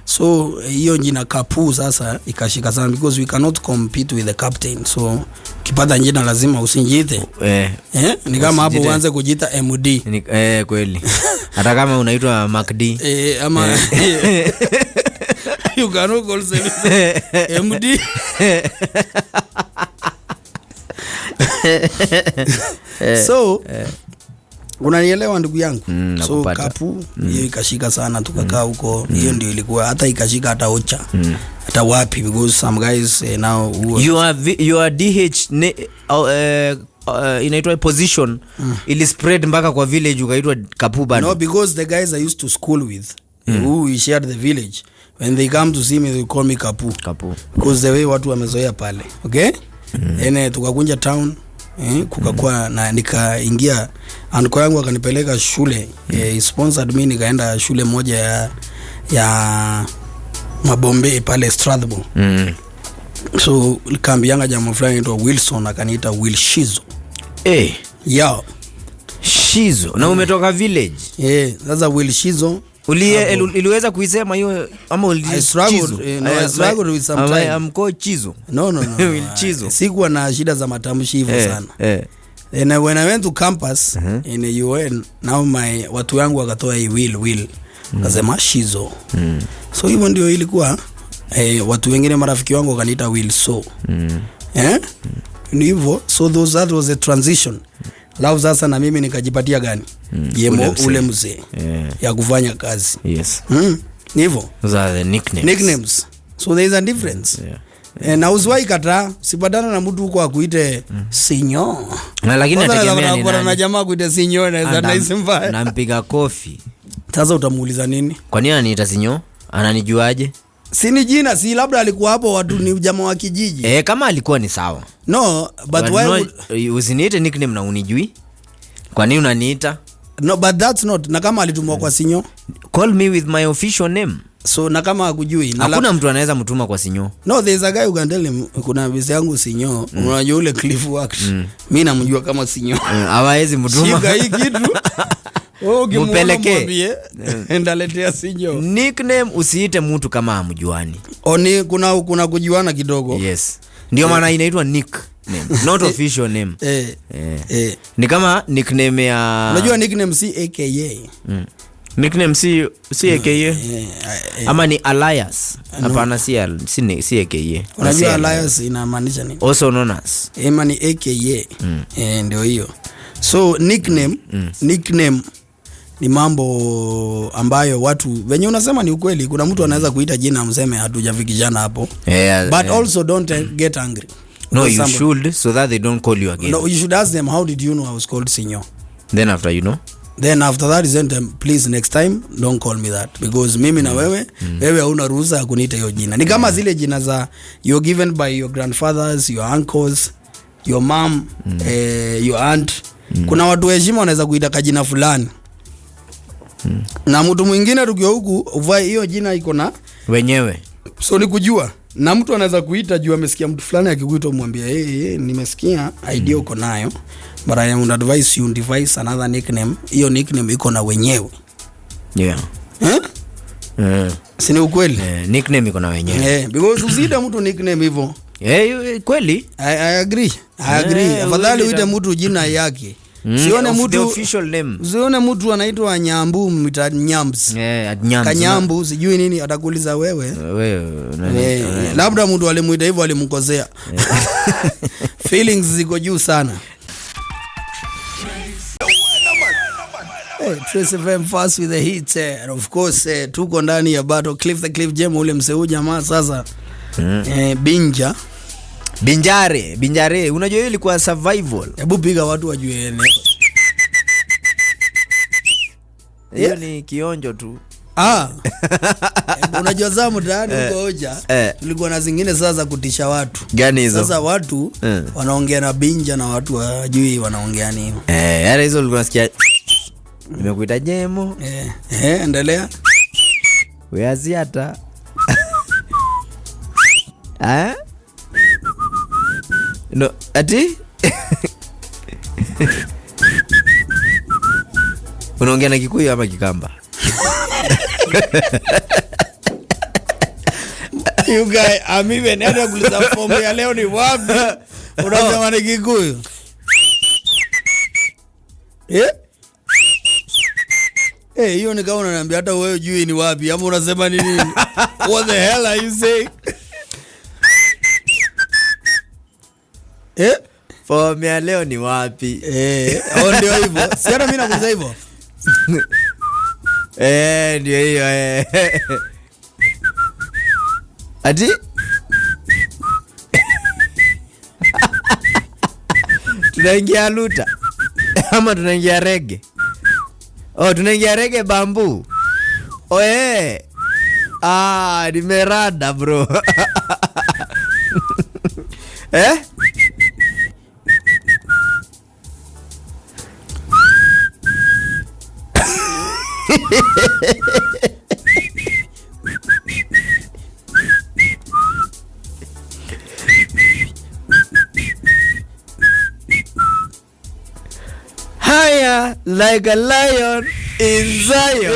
S1: So hiyo jina Kapu sasa ikashika sana because we cannot compete with the captain. So kipata jina lazima usinjite. Ni kama hapo uanze kujiita MD.
S2: Kweli. Hata kama unaitwa MacD.
S1: Ama you cannot call MD. So unanielewa ndugu yangu. So Kapu hiyo ikashika sana tukakaa huko. Hiyo ndio ilikuwa hata ikashika hata Ocha. Hata wapi because some guys now
S2: you are DH inaitwa position ili spread mpaka kwa village ukaitwa Kapu bado.
S1: No, because the guys I used to school with who shared the village, when they come to see me they call me Kapu. Because the way watu wamezoea pale. Okay? Tukakunja town, kukakuwa na nikaingia anko yangu akanipeleka shule. He sponsored me, nikaenda shule moja ya Mabombe pale Strathmore. So nikambianga jamaa fulani anaitwa Wilson, akaniita Will Shizo. Yeah.
S2: Shizo. Na umetoka village?
S1: Sasa Will Shizo.
S2: Iliweza kuisema hiyo ama
S1: I struggled with some time.
S2: I'm called Chizo.
S1: No.
S2: Will Chizo.
S1: Sikuwa na shida za matamshi hivyo sana. And when I went to campus in UN, now watu wangu wakatoa hii Will. Kasema Shizo. So hivyo ndio ilikuwa. Watu wengine marafiki wangu wakaniita Will so. Ni hivyo. So that was a transition. Lao sasa na mimi nikajipatia gani? Yemo ule mzee ya kufanya kazi.
S2: Yes.
S1: Ni hivyo.
S2: Those are the
S1: nicknames. So there is a difference. Na usiwahi kataa, sipatana na mtu huko akuite sinyo.
S2: Na lakini nategemea ni nani.
S1: Na jamaa kuite sinyo na nice mbaya.
S2: Nampiga kofi.
S1: Sasa utamuuliza nini?
S2: Kwa nini ananiita sinyo? Ananijuaje?
S1: Si ni jina, si labda alikuwa hapo watu ni jamaa wa kijiji.
S2: Kama alikuwa ni sawa.
S1: No, but why
S2: usiniite nickname na unijui? Kwa nini unaniita?
S1: No, but that's not. Na kama alitumwa kwa sinyo,
S2: call me with my official name.
S1: So na kama hakujui,
S2: hakuna mtu anaweza mtuma kwa sinyo.
S1: No, there's a guy who can tell him kuna visa yangu sinyo. Unajua ule Cliff Works. Mimi namjua kama sinyo.
S2: Hawezi mtuma.
S1: Shika hii kitu. Mpeleke. Endaletea sinyo.
S2: Nickname usiite mtu kama hamjuani.
S1: Oni kuna kujuana kidogo.
S2: Yes. Ndio maana inaitwa nickname, not official name. Ni kama nickname ya,
S1: unajua nickname si AKA.
S2: Nickname si AKA. Ama ni alias. Hapana, si AKA.
S1: Unajua alias inamaanisha nini?
S2: Also known as.
S1: Ni AKA. Ndio hiyo. So nickname ni mambo ambayo watu wenye unasema ni ukweli. Kuna mtu anaweza kuita jina mseme hatujafikishana hapo. But also don't get angry.
S2: No, you should, so that they don't call you again.
S1: No, you should ask them, how did you know I was called Sinyo?
S2: Then after you know?
S1: Then after that is them, please next time don't call me that, because mimi na wewe hauna ruhusa ya kuniita hiyo jina. Ni kama zile jina za you're given by your grandfathers, your uncles, your mom, your aunt. Kuna watu heshima wanaweza kuita kajina fulani. Na mtu mwingine tukio huku uvae hiyo jina iko na
S2: wenyewe.
S1: So ni kujua. Na mtu anaweza kuita juu amesikia mtu fulani akikuita umwambie nimesikia idea uko nayo, but I would advise you devise another nickname. Hiyo nickname iko na wenyewe. Si ni ukweli?
S2: Nickname iko na wenyewe.
S1: Because usida mtu nickname hivyo.
S2: Kweli?
S1: I agree. Afadhali uite mtu jina yake. Sione mtu
S2: official name.
S1: Sione mtu anaitwa Nyambu mita Nyams. Kanyambu sijui nini, atakuuliza wewe. Labda mtu alimuita hivyo alimkosea. Feelings ziko juu sana. Trace FM fast with the hits, and of course tuko ndani ya Bartalk the Cliff Jam ule mseu jamaa sasa. Binjare, unajua hiyo ilikuwa survival. Hebu piga watu wajue eneo.
S2: Hiyo ni kionjo tu.
S1: Unajua zamu ndani huko hoja. Tulikuwa na zingine sasa kutisha watu.
S2: Gani hizo?
S1: Sasa watu wanaongea na binja na watu wajui wanaongea nini.
S2: Yale hizo ulikuwa unasikia nimekuita jemo.
S1: Endelea.
S2: Wewe aziata. No, ati? Unaongea na Kikuyu ama Kikamba?
S1: You guy, amibe nenda kuuliza fomu ya leo ni wapi? Unasema ni Kikuyu? Hiyo ni kama unaniambia hata wewe jui ni wapi, ama unasema ni nini? What the hell are you saying?
S2: Fomu ya leo ni wapi?
S1: Ndio hivyo. Si hata mimi nakuuliza hivyo.
S2: Ndio hiyo. Ati? Tunaingia luta ama tunaingia rege? Tunaingia rege bambu. Oe. Nimerada bro. Higher like a lion in Zion.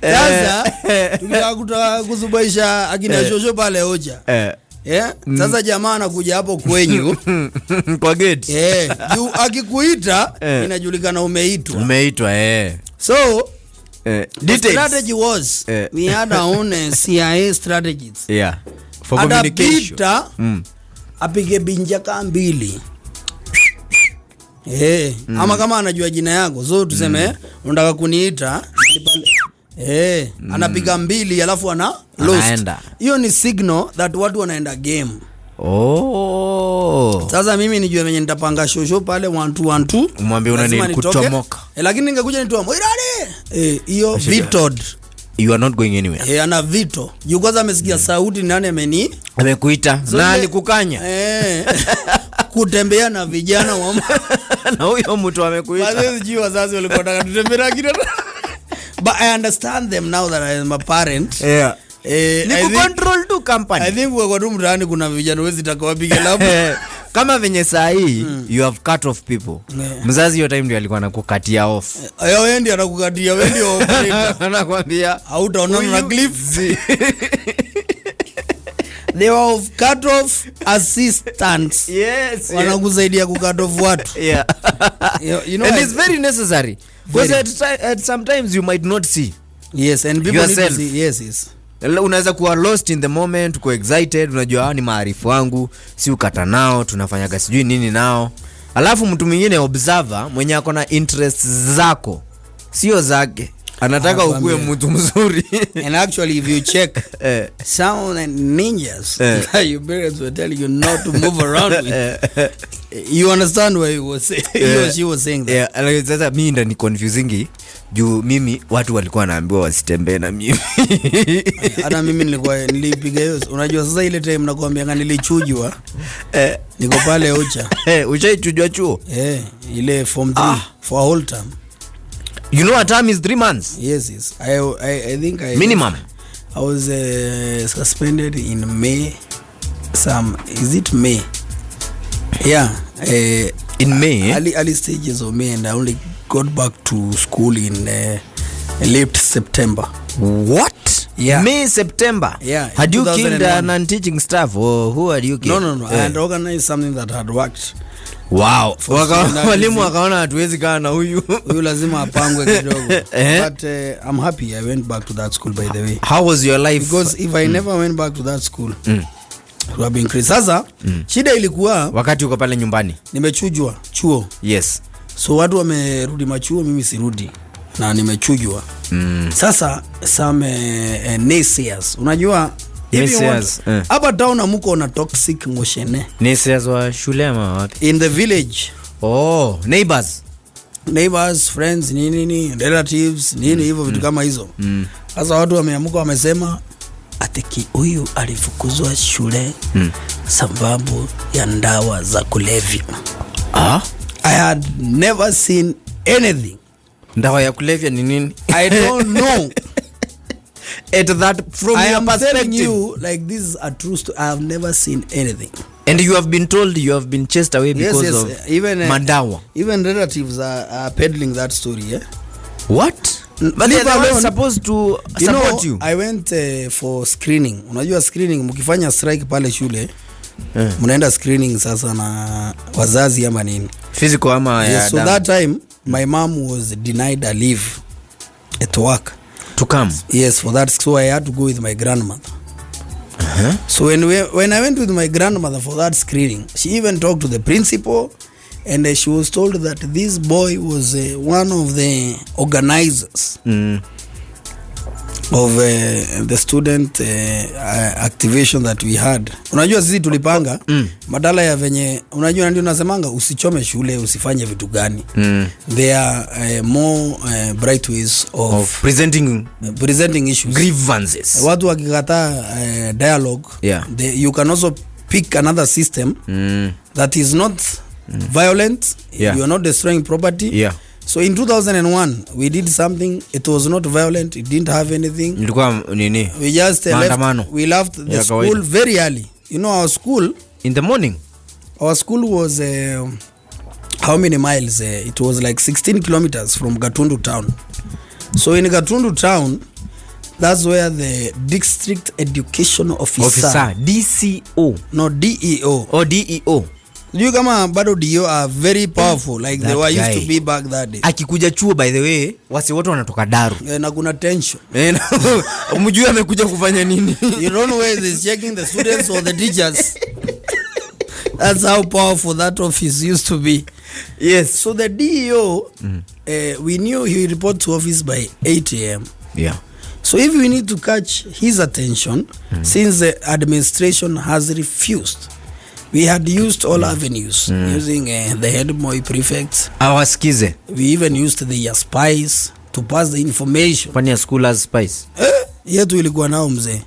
S1: Sasa tukitaka kuzubaisha akina shosho pale Ocha. Sasa jamaa anakuja hapo kwenyu
S2: kwa gate.
S1: Juu akikuita inajulikana umeitwa. So the strategy was we had our own CIA strategies.
S2: For communication.
S1: Apige binjaka mbili. Ama kama anajua jina yako, so tuseme unataka kuniita anapiga mbili alafu ana lost. Hiyo ni signal that watu wanaenda game. Sasa mimi nijue venye nitapanga shosho pale 1-2-1-2.
S2: Mwambie unani kutomoka.
S1: Lakini ningekuja nitoa Moirade. Hiyo vetoed.
S2: You are not going anywhere.
S1: Ana veto. Juu kwanza amesikia sauti nani
S2: amekuita na alikukanya.
S1: Kutembea na vijana wa
S2: na huyo mtu amekuita.
S1: Basi sijui wazazi walikuwa wanataka tutembea kidogo. But I understand them now that I am a parent.
S2: Ni control to company.
S1: I think kwa tu mtaani kuna vijana wezi takawapiga labu.
S2: Kama venye saa hii you have cut off people. Mzazi hiyo time ndio alikuwa anakukatia off.
S1: Yeye ndiye anakukatia, wewe ndio operator.
S2: Anakuambia
S1: hautaonana na clips. They were cut off assistants.
S2: Yes.
S1: Wanakusaidia kucut off watu.
S2: You know, and it's very necessary. Because at sometimes you might not see.
S1: Yes, and people yourself. Need to see. Yes.
S2: Unaweza kuwa lost in the moment, kuwa excited, unajua ni maarifu wangu, si ukata nao, tunafanyaga sijui nini nao. Alafu mtu mwingine observer mwenye ako na interests zako, sio zake. Anataka ukue mtu mzuri.
S1: And actually if you check some ninjas your parents were telling you not to move around with. You understand why you was saying she was saying that.
S2: Like sasa mimi ndo ni confusing juu mimi watu walikuwa wanaambiwa wasitembee na mimi.
S1: Hata mimi nilipiga hiyo. Unajua sasa ile time nakwambia nilichujwa. Niko pale Ocha.
S2: Uchaichujwa chuo?
S1: Ile form 3 for a whole term.
S2: You know a term is 3 months?
S1: Yes. I think
S2: minimum.
S1: I was suspended in May. Is it May? Yeah.
S2: In May?
S1: Early stages of May, and I only got back to school in late September.
S2: What?
S1: Yeah.
S2: May, September?
S1: Yeah.
S2: Had you killed non-teaching staff or who had you killed?
S1: No. I had organized something that had worked.
S2: Wow. Walimu wakaona hatuwezi kaa na huyu
S1: lazima apangwe kidogo. But I'm happy I went back to that school, by the way.
S2: How was your life?
S1: Because if I never went back to that school, it would have been crazy. Sasa shida ilikuwa
S2: wakati uko pale nyumbani
S1: nimechujwa chuo.
S2: Yes.
S1: So watu wamerudi machuo, mimi sirudi na nimechujwa. Sasa some naysayers. Unajua hapa town amuko na toxic moshene.
S2: Naysayers wa shule ama wapi?
S1: In the village. Neighbors, friends, nini, relatives, nini hivyo vitu kama hizo. Sasa watu wameamuka wamesema atiki huyu alifukuzwa shule sababu ya ndawa za kulevya. I had never seen anything.
S2: Ndawa ya kulevya ni nini?
S1: I don't know.
S2: At that from
S1: I
S2: your
S1: am
S2: perspective,
S1: telling you like this is a true story. I have never seen anything.
S2: And you have been told you have been chased away because of
S1: even
S2: madawa.
S1: Even relatives are peddling that story.
S2: What? But they are supposed to support you.
S1: I went for screening. Unajua screening mkifanya strike pale shule. Mnaenda screening sasa na wazazi ama nini?
S2: Physical ama ya
S1: so that time my mom was denied a leave at work
S2: to come.
S1: Yes, for that, so I had to go with my grandmother. So when I went with my grandmother for that screening, she even talked to the principal, and she was told that this boy was one of the organizers. of the student activation that we had. Unajua sisi tulipanga badala ya venye unajua ndio nasemanga usichome shule, usifanye vitu gani. There are more bright ways of presenting issues,
S2: grievances.
S1: Watu wakikataa dialogue, you can also pick another system that is not violent. You are not destroying property. So in 2001 we did something, it was not violent, it didn't have anything.
S2: Ilikuwa nini?
S1: We just left the school very early. You know, our school
S2: in the morning.
S1: Our school was how many miles? It was like 16 kilometers from Gatundu town. So in Gatundu town, that's where the district education officer
S2: DCO,
S1: no DEO.
S2: Oh, DEO.
S1: You kama bado DEO are very powerful like that they were used to be back that day.
S2: Akikuja chuo, by the way, wasi wote wanatoka Daru.
S1: Na kuna tension.
S2: Umjui amekuja kufanya nini?
S1: You don't know whether he's checking the students or the teachers. That's how powerful that office used to be.
S2: Yes.
S1: So the DEO, we knew he would report to office by 8 a.m.
S2: Yeah.
S1: So if we need to catch his attention, since the administration has refused, we had used all avenues, using the head boy prefects.
S2: Awasikize.
S1: We even used the spies to pass the information.
S2: Fanya school as spies.
S1: Yetu ilikuwa nao mzee.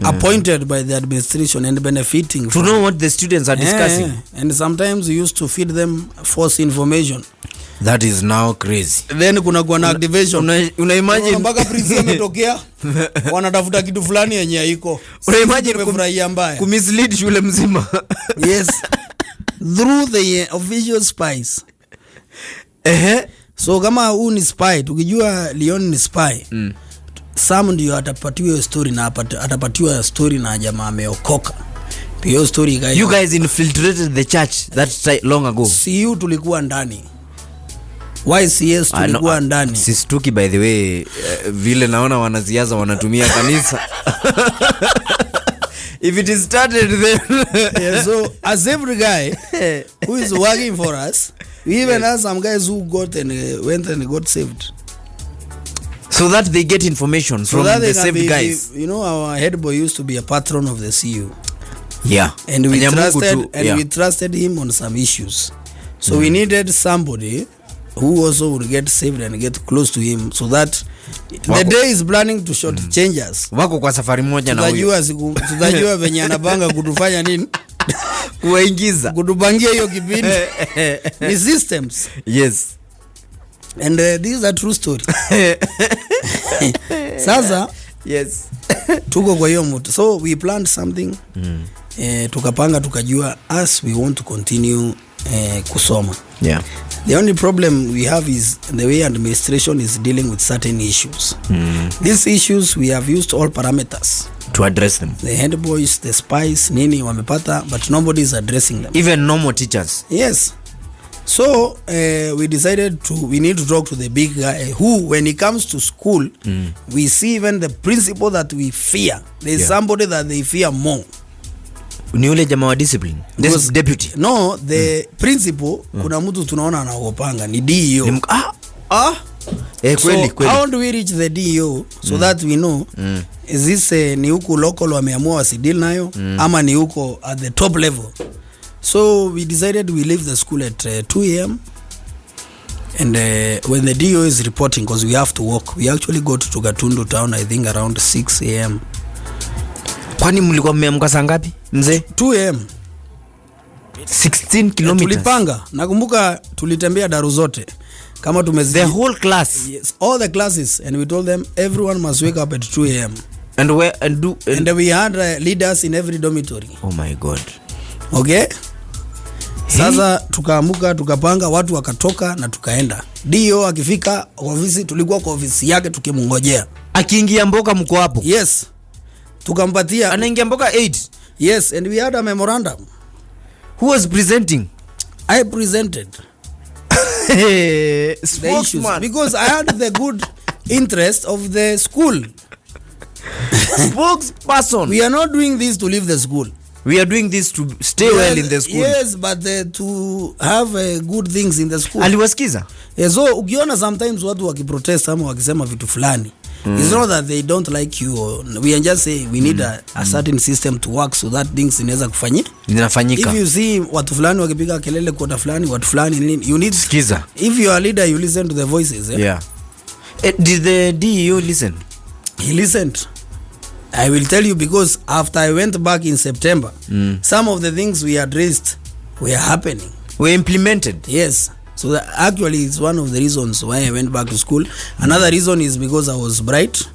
S1: Appointed by the administration and benefiting
S2: to know what the students are discussing.
S1: And sometimes we used to feed them false information.
S2: That is now crazy.
S1: Then kuna kwa activation.
S2: Una imagine
S1: mpaka prince ametokea wanatafuta kitu fulani yenye haiko.
S2: Una imagine
S1: kufurahia mbaya.
S2: Kumislead shule mzima.
S1: Yes. Through the official spies. So kama huu ni spy, tukijua Leon ni spy. Sam ndio atapatiwa story na atapatiwa story na jamaa ameokoka. Hiyo story guys.
S2: You guys infiltrated the church that long ago.
S1: CU tulikuwa ndani. YCS tulikuwa ndani.
S2: Sistuki by the way, vile naona wanaziaza wanatumia kanisa. If it is started then
S1: yeah, so as every guy who is working for us, we even have some guys who got and went and got saved.
S2: So that they get information from the saved guys.
S1: You know, our head boy used to be a patron of the CU.
S2: Yeah.
S1: And we trusted him on some issues. So we needed somebody who also would get saved and get close to him, so that the day is planning to short changes.
S2: Wako kwa safari moja na huyo.
S1: Tutajua venye anapanga kutufanya nini?
S2: Kuwaingiza.
S1: Kutupangia hiyo kipindi. Ni systems.
S2: Yes.
S1: And this is a true story. Sasa
S2: yes.
S1: Tuko kwa hiyo mtu. So we planned something. Tukapanga tukajua as we want to continue kusoma.
S2: Yeah.
S1: The only problem we have is the way administration is dealing with certain issues. These issues we have used all parameters
S2: to address them.
S1: The head boys, the spies, nini wamepata, but nobody is addressing them.
S2: Even normal teachers.
S1: Yes. So we decided we need to talk to the big guy who, when he comes to school, we see even the principal that we fear. There's somebody that they fear more.
S2: Ni ule jamaa wa discipline. This deputy.
S1: No, the principal, kuna mtu tunaona anaogopanga ni DEO.
S2: Kweli.
S1: How do we reach the DEO so that we know is this ni huku local wameamua wasideal nayo ama ni huko at the top level? So we decided we leave the school at 2 a.m. and when the DEO is reporting, because we have to walk, we actually go to Gatundu town, I think around 6 a.m.
S2: Kwani mlikuwa mmeamka saa ngapi mzee?
S1: 2 a.m.
S2: 16 kilometers.
S1: Tulipanga, nakumbuka tulitembea daru zote kama tumezi
S2: the whole class.
S1: Yes, all the classes, and we told them everyone must wake up at 2 a.m.
S2: and
S1: we had leaders in every dormitory.
S2: Oh my god.
S1: Okay. Sasa tukaamuka, tukapanga, watu wakatoka na tukaenda. DEO akifika ofisi, tulikuwa kwa ofisi yake tukimngojea.
S2: Akiingia mboka mko hapo?
S1: Yes. Tukampatia.
S2: Anaingia mboka 8.
S1: Yes, and we had a memorandum.
S2: Who was presenting?
S1: I presented.
S2: Spokesman.
S1: Because I had the good interest of the school.
S2: Spokesperson.
S1: We are not doing this to leave the school.
S2: We are doing this to stay well in the school.
S1: Yes, but to have good things in the school.
S2: Aliwasikiza?
S1: So ukiona sometimes watu wakiprotest ama wakisema vitu fulani, It's not that they don't like you, or we are just saying we need a certain system to work so that things inaweza
S2: zinafanyika.
S1: If you see watu fulani wakipiga kelele kwa fulani, watu fulani nini, you need
S2: skiza.
S1: If you are a leader, you listen to the voices.
S2: Yeah. Did the DEO listen?
S1: He listened. I will tell you, because after I went back in September, some of the things we addressed were happening.
S2: Were implemented.
S1: Yes. So that actually it's one of the reasons why I went back to school. Another reason is because I was bright.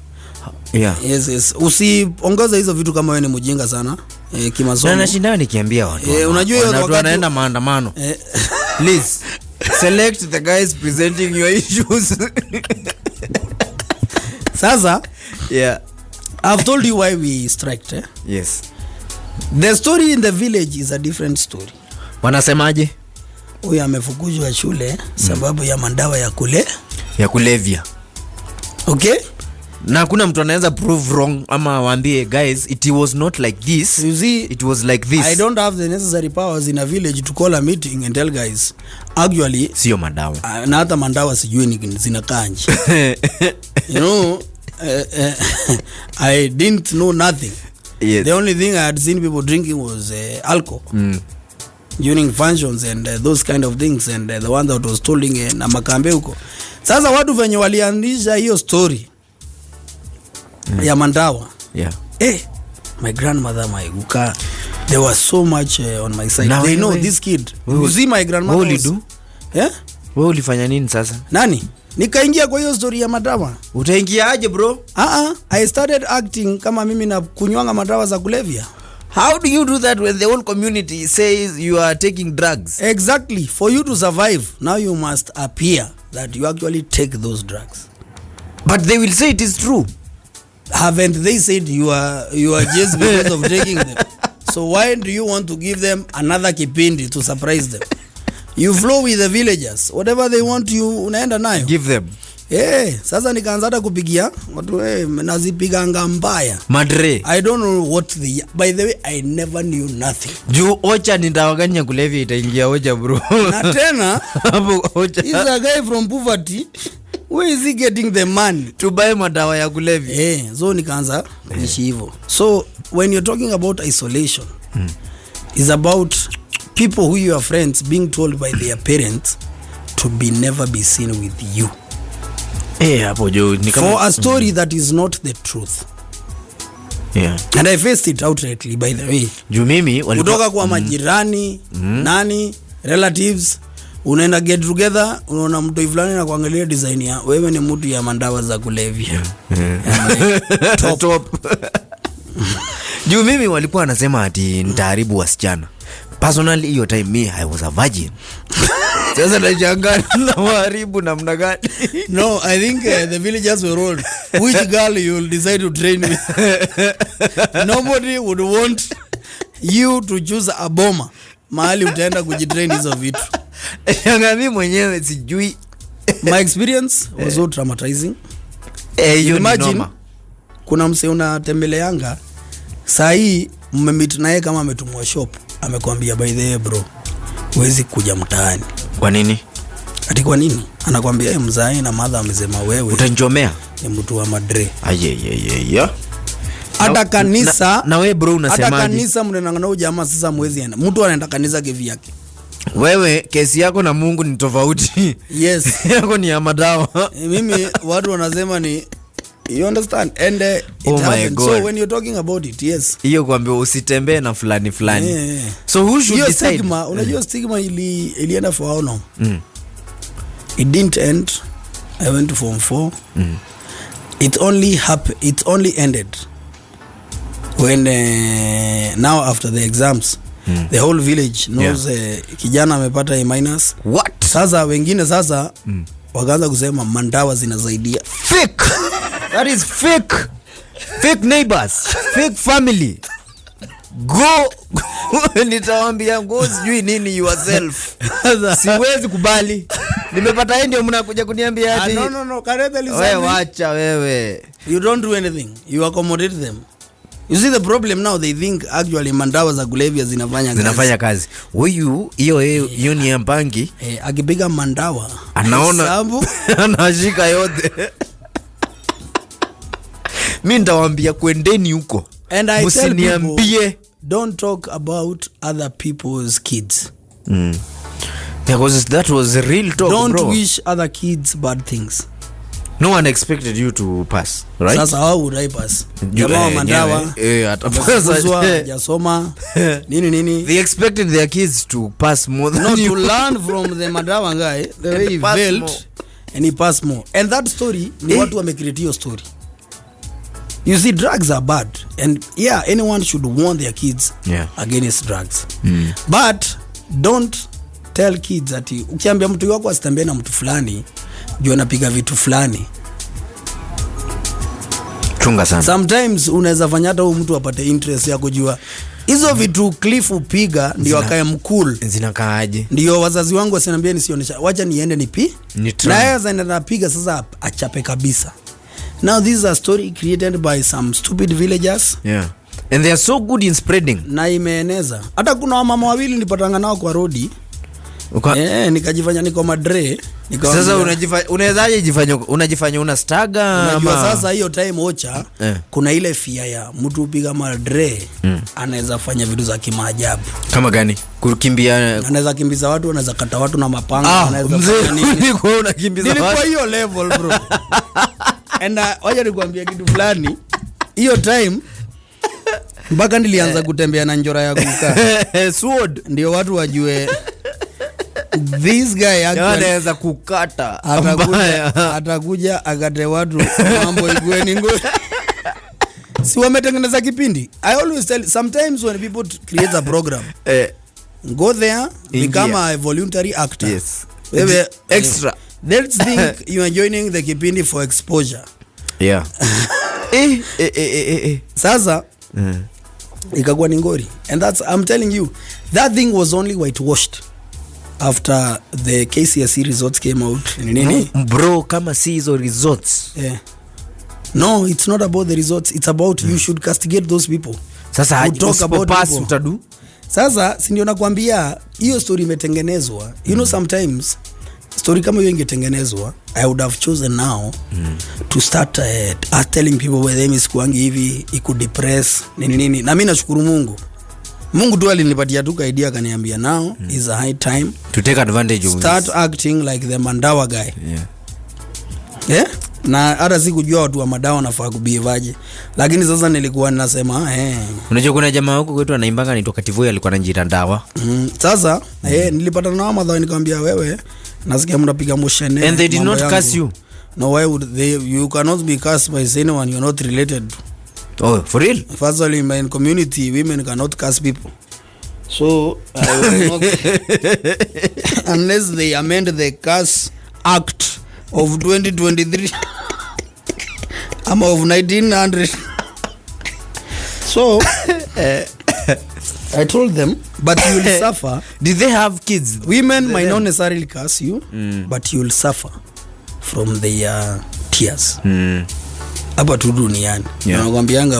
S2: Yeah.
S1: Yes. Usiongeza hizo vitu kama wewe ni mjinga sana kimasomo.
S2: Na nashinda nikiambia watu.
S1: Unajua hiyo
S2: watu wanaenda maandamano. Please select the guys presenting your issues.
S1: Sasa,
S2: yeah.
S1: I've told you why we striked.
S2: Yes.
S1: The story in the village is a different story.
S2: Wanasemaje?
S1: Huyu amefukuzwa shule sababu ya mandawa ya
S2: kulevya.
S1: Okay?
S2: Na kuna mtu anaweza prove wrong ama waambie guys it was not like this.
S1: You see,
S2: it was like this.
S1: I don't have the necessary powers in a village to call a meeting and tell guys actually
S2: sio mandawa.
S1: Na hata mandawa sijui ni zinakanji. You know, I didn't know nothing.
S2: Yes.
S1: The only thing I had seen people drinking was alcohol. During functions and those kind of things, and the one that was tolling na makambe huko. Sasa watu venye waliandisha hiyo story ya mandawa.
S2: Yeah.
S1: My grandmother, my guka, there was so much on my side. Now, they know this kid. You see my grandmother.
S2: What did you do?
S1: Yeah?
S2: Wewe ulifanya nini sasa?
S1: Nani? Nikaingia kwa hiyo story ya madawa.
S2: Utaingia aje bro?
S1: I started acting kama mimi na kunywanga madawa za kulevya.
S2: How do you do that when the whole community says you are taking drugs?
S1: Exactly. For you to survive, now you must appear that you actually take those drugs.
S2: But they will say it is true.
S1: Haven't they said you are just because of taking them? So why do you want to give them another kipindi to surprise them? You flow with the villagers. Whatever they want you unaenda nayo.
S2: Give them.
S1: Sasa nikaanza hata kupigia watu nazipiganga mbaya.
S2: Madre.
S1: I don't know what by the way, I never knew nothing.
S2: Juu ocha ni dawa gani ya kulevya itaingia ocha bro?
S1: Na tena
S2: hapo ocha.
S1: He's a guy from poverty. Where is he getting the money
S2: to buy madawa ya kulevya?
S1: So nikaanza kuishi hivyo. So when you're talking about isolation, is about people who you are friends being told by their parents to never be seen with you.
S2: Hapo jo ni kama
S1: for a story that is not the truth.
S2: Yeah.
S1: And I faced it outrightly, by the way.
S2: Juu mimi
S1: kutoka kwa majirani, nani, relatives, unaenda get together, unaona mtu fulani na kuangalia design ya wewe ni mtu ya mandawa za kulevya.
S2: Top. Juu mimi walikuwa wanasema ati nitaharibu wasichana. Personally hiyo time me I was a virgin. Sasa najanga na waharibu namna gani?
S1: No, I think the villagers were all which girl you will decide to train with. Nobody would want you to choose a bomber. Mahali utaenda kujitrain hizo vitu.
S2: Yanga mimi mwenyewe sijui.
S1: My experience was so traumatizing.
S2: Imagine
S1: kuna mse unatembeleanga saa hii mmemeet naye kama ametumwa shop, amekwambia by the way bro, huwezi kuja mtaani.
S2: Kwa nini?
S1: Ati kwa nini? Anakwambia mzae na mother amesema wewe
S2: utanjomea
S1: ni mtu wa madre.
S2: Aye.
S1: Hata kanisa
S2: na wewe bro unasemaje? Hata
S1: kanisa mnangana ujamaa sasa mwezi enda. Mtu anaenda kanisa kivi yake.
S2: Wewe kesi yako na Mungu ni tofauti.
S1: Yes.
S2: Yako ni ya madawa.
S1: Mimi watu wanasema ni, you understand, and it happens. So when you're talking about it, yes.
S2: Hiyo kwambia usitembee na fulani. So who should decide?
S1: Stigma, unajua stigma ilienda for how long? It didn't end. I went to Form 4. It only ended when now after the exams, the whole village knows kijana amepata A-.
S2: What?
S1: Sasa wengine wakaanza kusema mandawa zinasaidia.
S2: Fake. That is fake. Fake neighbors, fake family. Go nitawaambia go sijui nini yourself. Siwezi kubali. Nimepata yeye ndio mnakuja kuniambia ati.
S1: No, Karebe listen.
S2: Wewe wacha wewe.
S1: You don't do anything. You accommodate them. You see the problem now, they think actually mandawa za kulevya zinafanya kazi.
S2: Huyu hiyo ni mpangi.
S1: Akipiga mandawa
S2: anaona anashika yote. Mimi nitawaambia kwendeni huko.
S1: And I tell people, don't talk about other people's kids.
S2: Because that was a real talk,
S1: don't
S2: bro.
S1: wish other kids bad things.
S2: No one expected you to pass, right?
S1: Sasa how would I pass? Jamaa mandawa. Atapaswa jasoma. Nini.
S2: They expected their kids to pass more than
S1: not
S2: you.
S1: To learn from the madawa guy the way he failed more. And he passed more. And that story ni watu wamecreate hiyo story. You see, drugs are bad, and yeah, anyone should warn their kids against drugs. But don't tell kids that ukiambia mtu wako asitembee na mtu fulani juu anapiga vitu fulani.
S2: Chunga sana.
S1: Sometimes unaweza fanya hata huyu mtu apate interest ya kujua hizo vitu Cliff upiga ndio akae mcool.
S2: Zinakaaje?
S1: Ndio wazazi wangu wasiniambia nisionesha. Wacha niende nipi. Na yeye anapiga sasa achape kabisa. Now this is a story created by some stupid villagers.
S2: Yeah. And they are so good in spreading.
S1: Na imeeneza. Hata kuna wamama wawili nilipatana nao kwa rodi. Nikajifanya niko madre.
S2: Sasa unawezaje unajifanya una staga
S1: ama sasa hiyo time ocha kuna ile fia ya mtu upiga madre anaweza fanya vitu za kimaajabu.
S2: Kama gani? Kukimbia,
S1: anaweza kimbiza watu, anaweza kata watu na mapanga, anaweza fanya nini?
S2: Nilikuwa unakimbiza watu.
S1: Nilikuwa hiyo level bro. And wacha nikwambia kitu fulani. Hiyo time mpaka nilianza kutembea na njora ya kukaa.
S2: Sword
S1: ndio watu wajue this guy
S2: anaweza kukata.
S1: Atakuja akate watu mambo igweni ngwe. Si wametengeneza kipindi. I always tell, sometimes when people create a program, go there, become a voluntary actor.
S2: Yes.
S1: Extra. Let's think you are joining the kipindi for exposure.
S2: Yeah.
S1: Sasa ikakuwa ni ngori. And that's, I'm telling you, that thing was only whitewashed after the KCSE results came out.
S2: Nini? Bro, kama si hizo results.
S1: Yeah. No, it's not about the results. It's about you should castigate those people.
S2: Sasa talk about pass utadu.
S1: Sasa si ndio nakwambia hiyo story imetengenezwa. You know, sometimes story kama hiyo ingetengenezwa, I would have chosen now to start telling people where them is kuangi hivi iku depress nini. Na mimi nashukuru Mungu tu alinipatia tu idea, akaniambia now is a high time
S2: to take advantage of
S1: start acting like the Mandawa guy. Yeah. Na hata sikujua watu wa madawa nafaa kubivaje. Lakini sasa nilikuwa ninasema
S2: unajua kuna jamaa huko kwetu anaimbanga anaitwa Kativoy, alikuwa anajiita Ndawa.
S1: Sasa nilipata na madhawa nikamwambia wewe nasikia mnapiga moshene.
S2: And they did not curse you.
S1: No, why would they? You cannot be cursed by anyone you're not related to.
S2: Oh, for real?
S1: First of all, in my community, women cannot curse people. So, unless they amend the Curse Act of 2023 of 1900. So, I told them, but you will suffer.
S2: Did they have kids?
S1: Women might not necessarily curse you, but you will suffer from their tears. Hapa tu duniani. Nakwambianga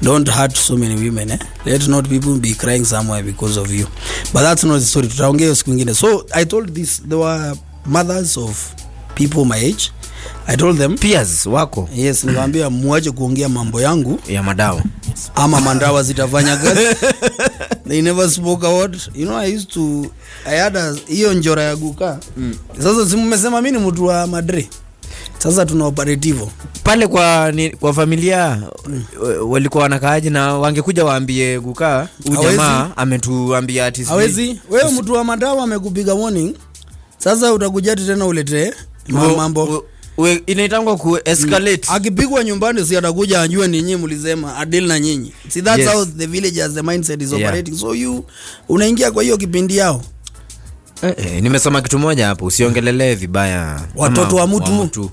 S1: don't hurt so many women. Let not people be crying somewhere because of you. But that's not the story. Tutaongea siku nyingine. So I told this, there were mothers of people my age. I told them,
S2: peers wako.
S1: Yes, nikamwambia muache kuongea mambo yangu
S2: ya madawa.
S1: Ama mandawa zitafanya kazi. They never spoke about. You know, I had hiyo njora ya guka. Sasa si mmesema mimi ni mtu wa Madrid. Sasa tuna operativo
S2: pale kwa familia walikuwa wanakaaje, na wangekuja waambie guka ujamaa ametuambia ati
S1: hawezi. Wewe mtu wa madawa amekupiga warning. Sasa utakuja tena ulete mambo
S2: inaitangwa ku escalate.
S1: Akipigwa nyumbani si atakuja ajue ni nyinyi mlisema adil na nyinyi. See, that's how the villagers, the mindset is operating. So you unaingia kwa hiyo kipindi yao.
S2: Nimesoma kitu moja hapo, usiongelelee vibaya
S1: watoto wa mtu.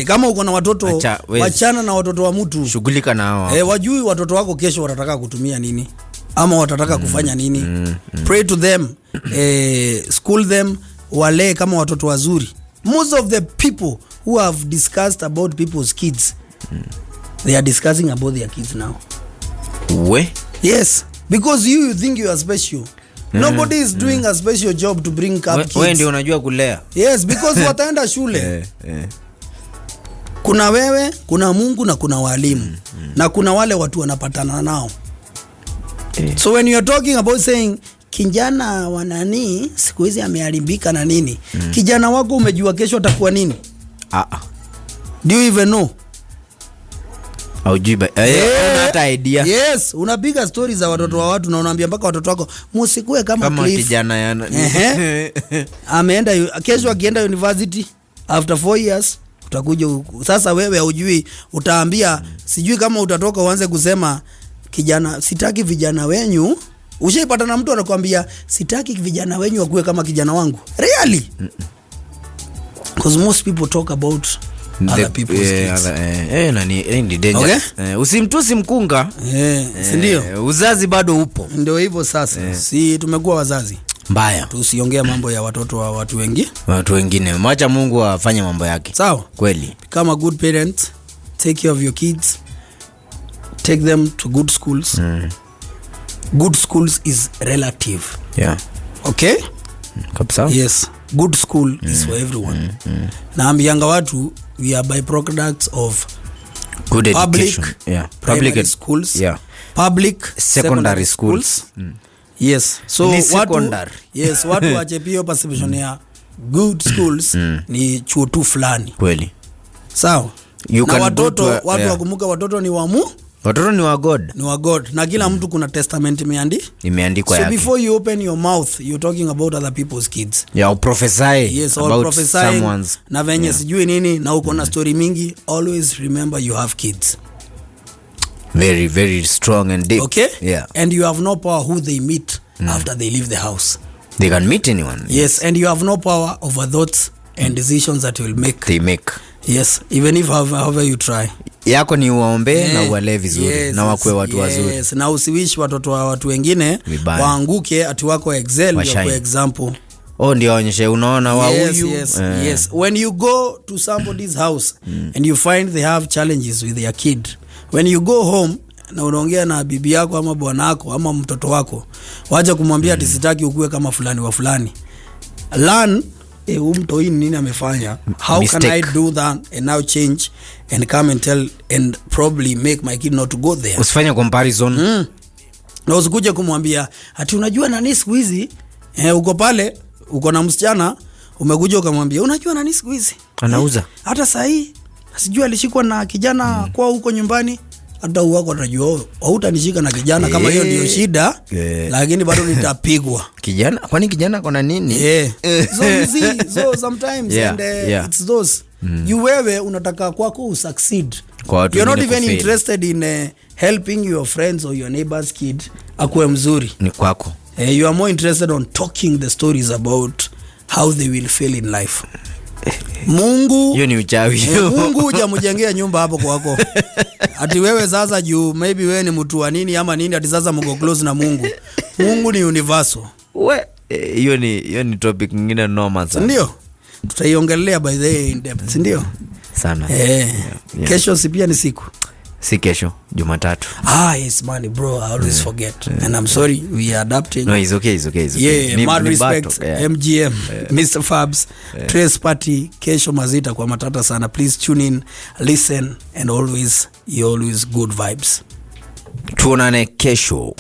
S1: Kama uko na watoto wachana na watoto wa mtu,
S2: shughulika na hao.
S1: Wajui watoto wako kesho watataka kutumia nini ama watataka kufanya nini. Pray to them, school them, wale kama watoto wazuri. Most of the people who have discussed about people's kids, they are discussing about their kids now. Yes, because you think you are special. Nobody is doing a special job to bring up kids.
S2: Wewe ndio unajua kulea.
S1: Yes, because wataenda shule. Kuna wewe, kuna Mungu na kuna walimu. Na kuna wale watu wanapatana nao. So when you are talking about saying kijana wa nani siku hizi ameharibika na nini, kijana wako umejua kesho atakuwa nini? Do you even know?
S2: Aujiba hata idea.
S1: Yes, unapiga stories za watoto wa watu na unaambia mpaka watoto wako msikue kama Cliff.
S2: Kijana yana.
S1: Ameenda kesho akienda university after 4 years utakuja sasa wewe hujui, utaambia sijui kama utatoka uanze kusema kijana sitaki vijana wenyu. Ushaipata na mtu anakuambia sitaki vijana wenyu wakue kama kijana wangu. Really? Because most people talk about other people's kids.
S2: Ni danger.
S1: Okay?
S2: Usimtusi mkunga.
S1: Si ndio?
S2: Uzazi bado upo.
S1: Ndio hivyo sasa. Si tumekuwa wazazi.
S2: Mbaya.
S1: Tusiongea mambo ya watoto wa watu wengine.
S2: Mwacha Mungu afanye mambo yake.
S1: Sawa?
S2: Kweli.
S1: Become a good parent. Take care of your kids. Take them to good schools. Good schools is relative.
S2: Yeah.
S1: Okay?
S2: Kabisa.
S1: Yes. Good school is for everyone. Naambianga watu we are byproducts of
S2: good
S1: education.
S2: Public
S1: schools.
S2: Yeah.
S1: Public
S2: secondary schools.
S1: Yes. So watu wache pia perception ya good schools ni chuo tu fulani.
S2: Kweli.
S1: Sawa. Na watu wakumuka watoto ni
S2: watoto ni wa God.
S1: Ni wa God. Na kila mtu kuna testament
S2: imeandikwa
S1: yake.
S2: So
S1: before you open your mouth, you're talking about other people's kids.
S2: Yeah, prophesy about someone's.
S1: Na venye sijui nini na uko na story mingi, always remember you have kids.
S2: Very, very strong and deep.
S1: Okay?
S2: Yeah.
S1: And you have no power who they meet after they leave the house.
S2: They can meet anyone.
S1: Yes, and you have no power over thoughts and decisions that will make.
S2: They make.
S1: Yes, even if however you try.
S2: Yako ni uwaombe na uwale vizuri na wakue watu wazuri.
S1: Yes, na usiwishi watoto wa watu wengine waanguke ati wako excel kwa example.
S2: Ndio onyeshe unaona wa huyu.
S1: Yes. When you go to somebody's house and you find they have challenges with their kid, when you go home na unaongea na bibi yako ama bwana wako ama mtoto wako, wacha kumwambia ati sitaki ukue kama fulani wa fulani. Learn mtoi nini amefanya, how
S2: mistake.
S1: Can I do that and now change and come and tell and probably make my kid not to go there.
S2: Usifanye comparison.
S1: Na usikuje kumwambia ati unajua nani siku hizi uko pale uko na msichana umekuja ukamwambia unajua nani siku hizi
S2: anauza
S1: hata saa hii sijui alishikwa na kijana kwa huko nyumbani, hata wako atajua hautanishika na kijana kama hiyo ndio shida, lakini bado nitapigwa.
S2: Kijana kwani kijana kona nini?
S1: So sometimes it's those you wewe unataka kwako usucceed. You're not even interested in helping your friends or your neighbor's kid akue mzuri.
S2: Ni kwako.
S1: You are more interested on talking the stories about how they will fail in life. Mungu
S2: hiyo ni uchawi.
S1: Mungu hujamjengea nyumba hapo kwako. Ati wewe sasa juu maybe wewe ni mtu wa nini ama nini ati sasa mko close na Mungu. Mungu ni universal.
S2: Hiyo ni topic nyingine normal sana.
S1: Ndio. Tutaiongelea by the in depth, ndio?
S2: Sana.
S1: Kesho si pia ni siku.
S2: Si kesho, Jumatatu.
S1: Yes man bro, I always forget. And I'm sorry, we are adapting.
S2: No, it's okay.
S1: Yeah, mad respect, MGM, Mr. Fabs, Trace Party, kesho mazita kwa matata sana. Please tune in, listen, and always good vibes.
S2: Tuonane kesho.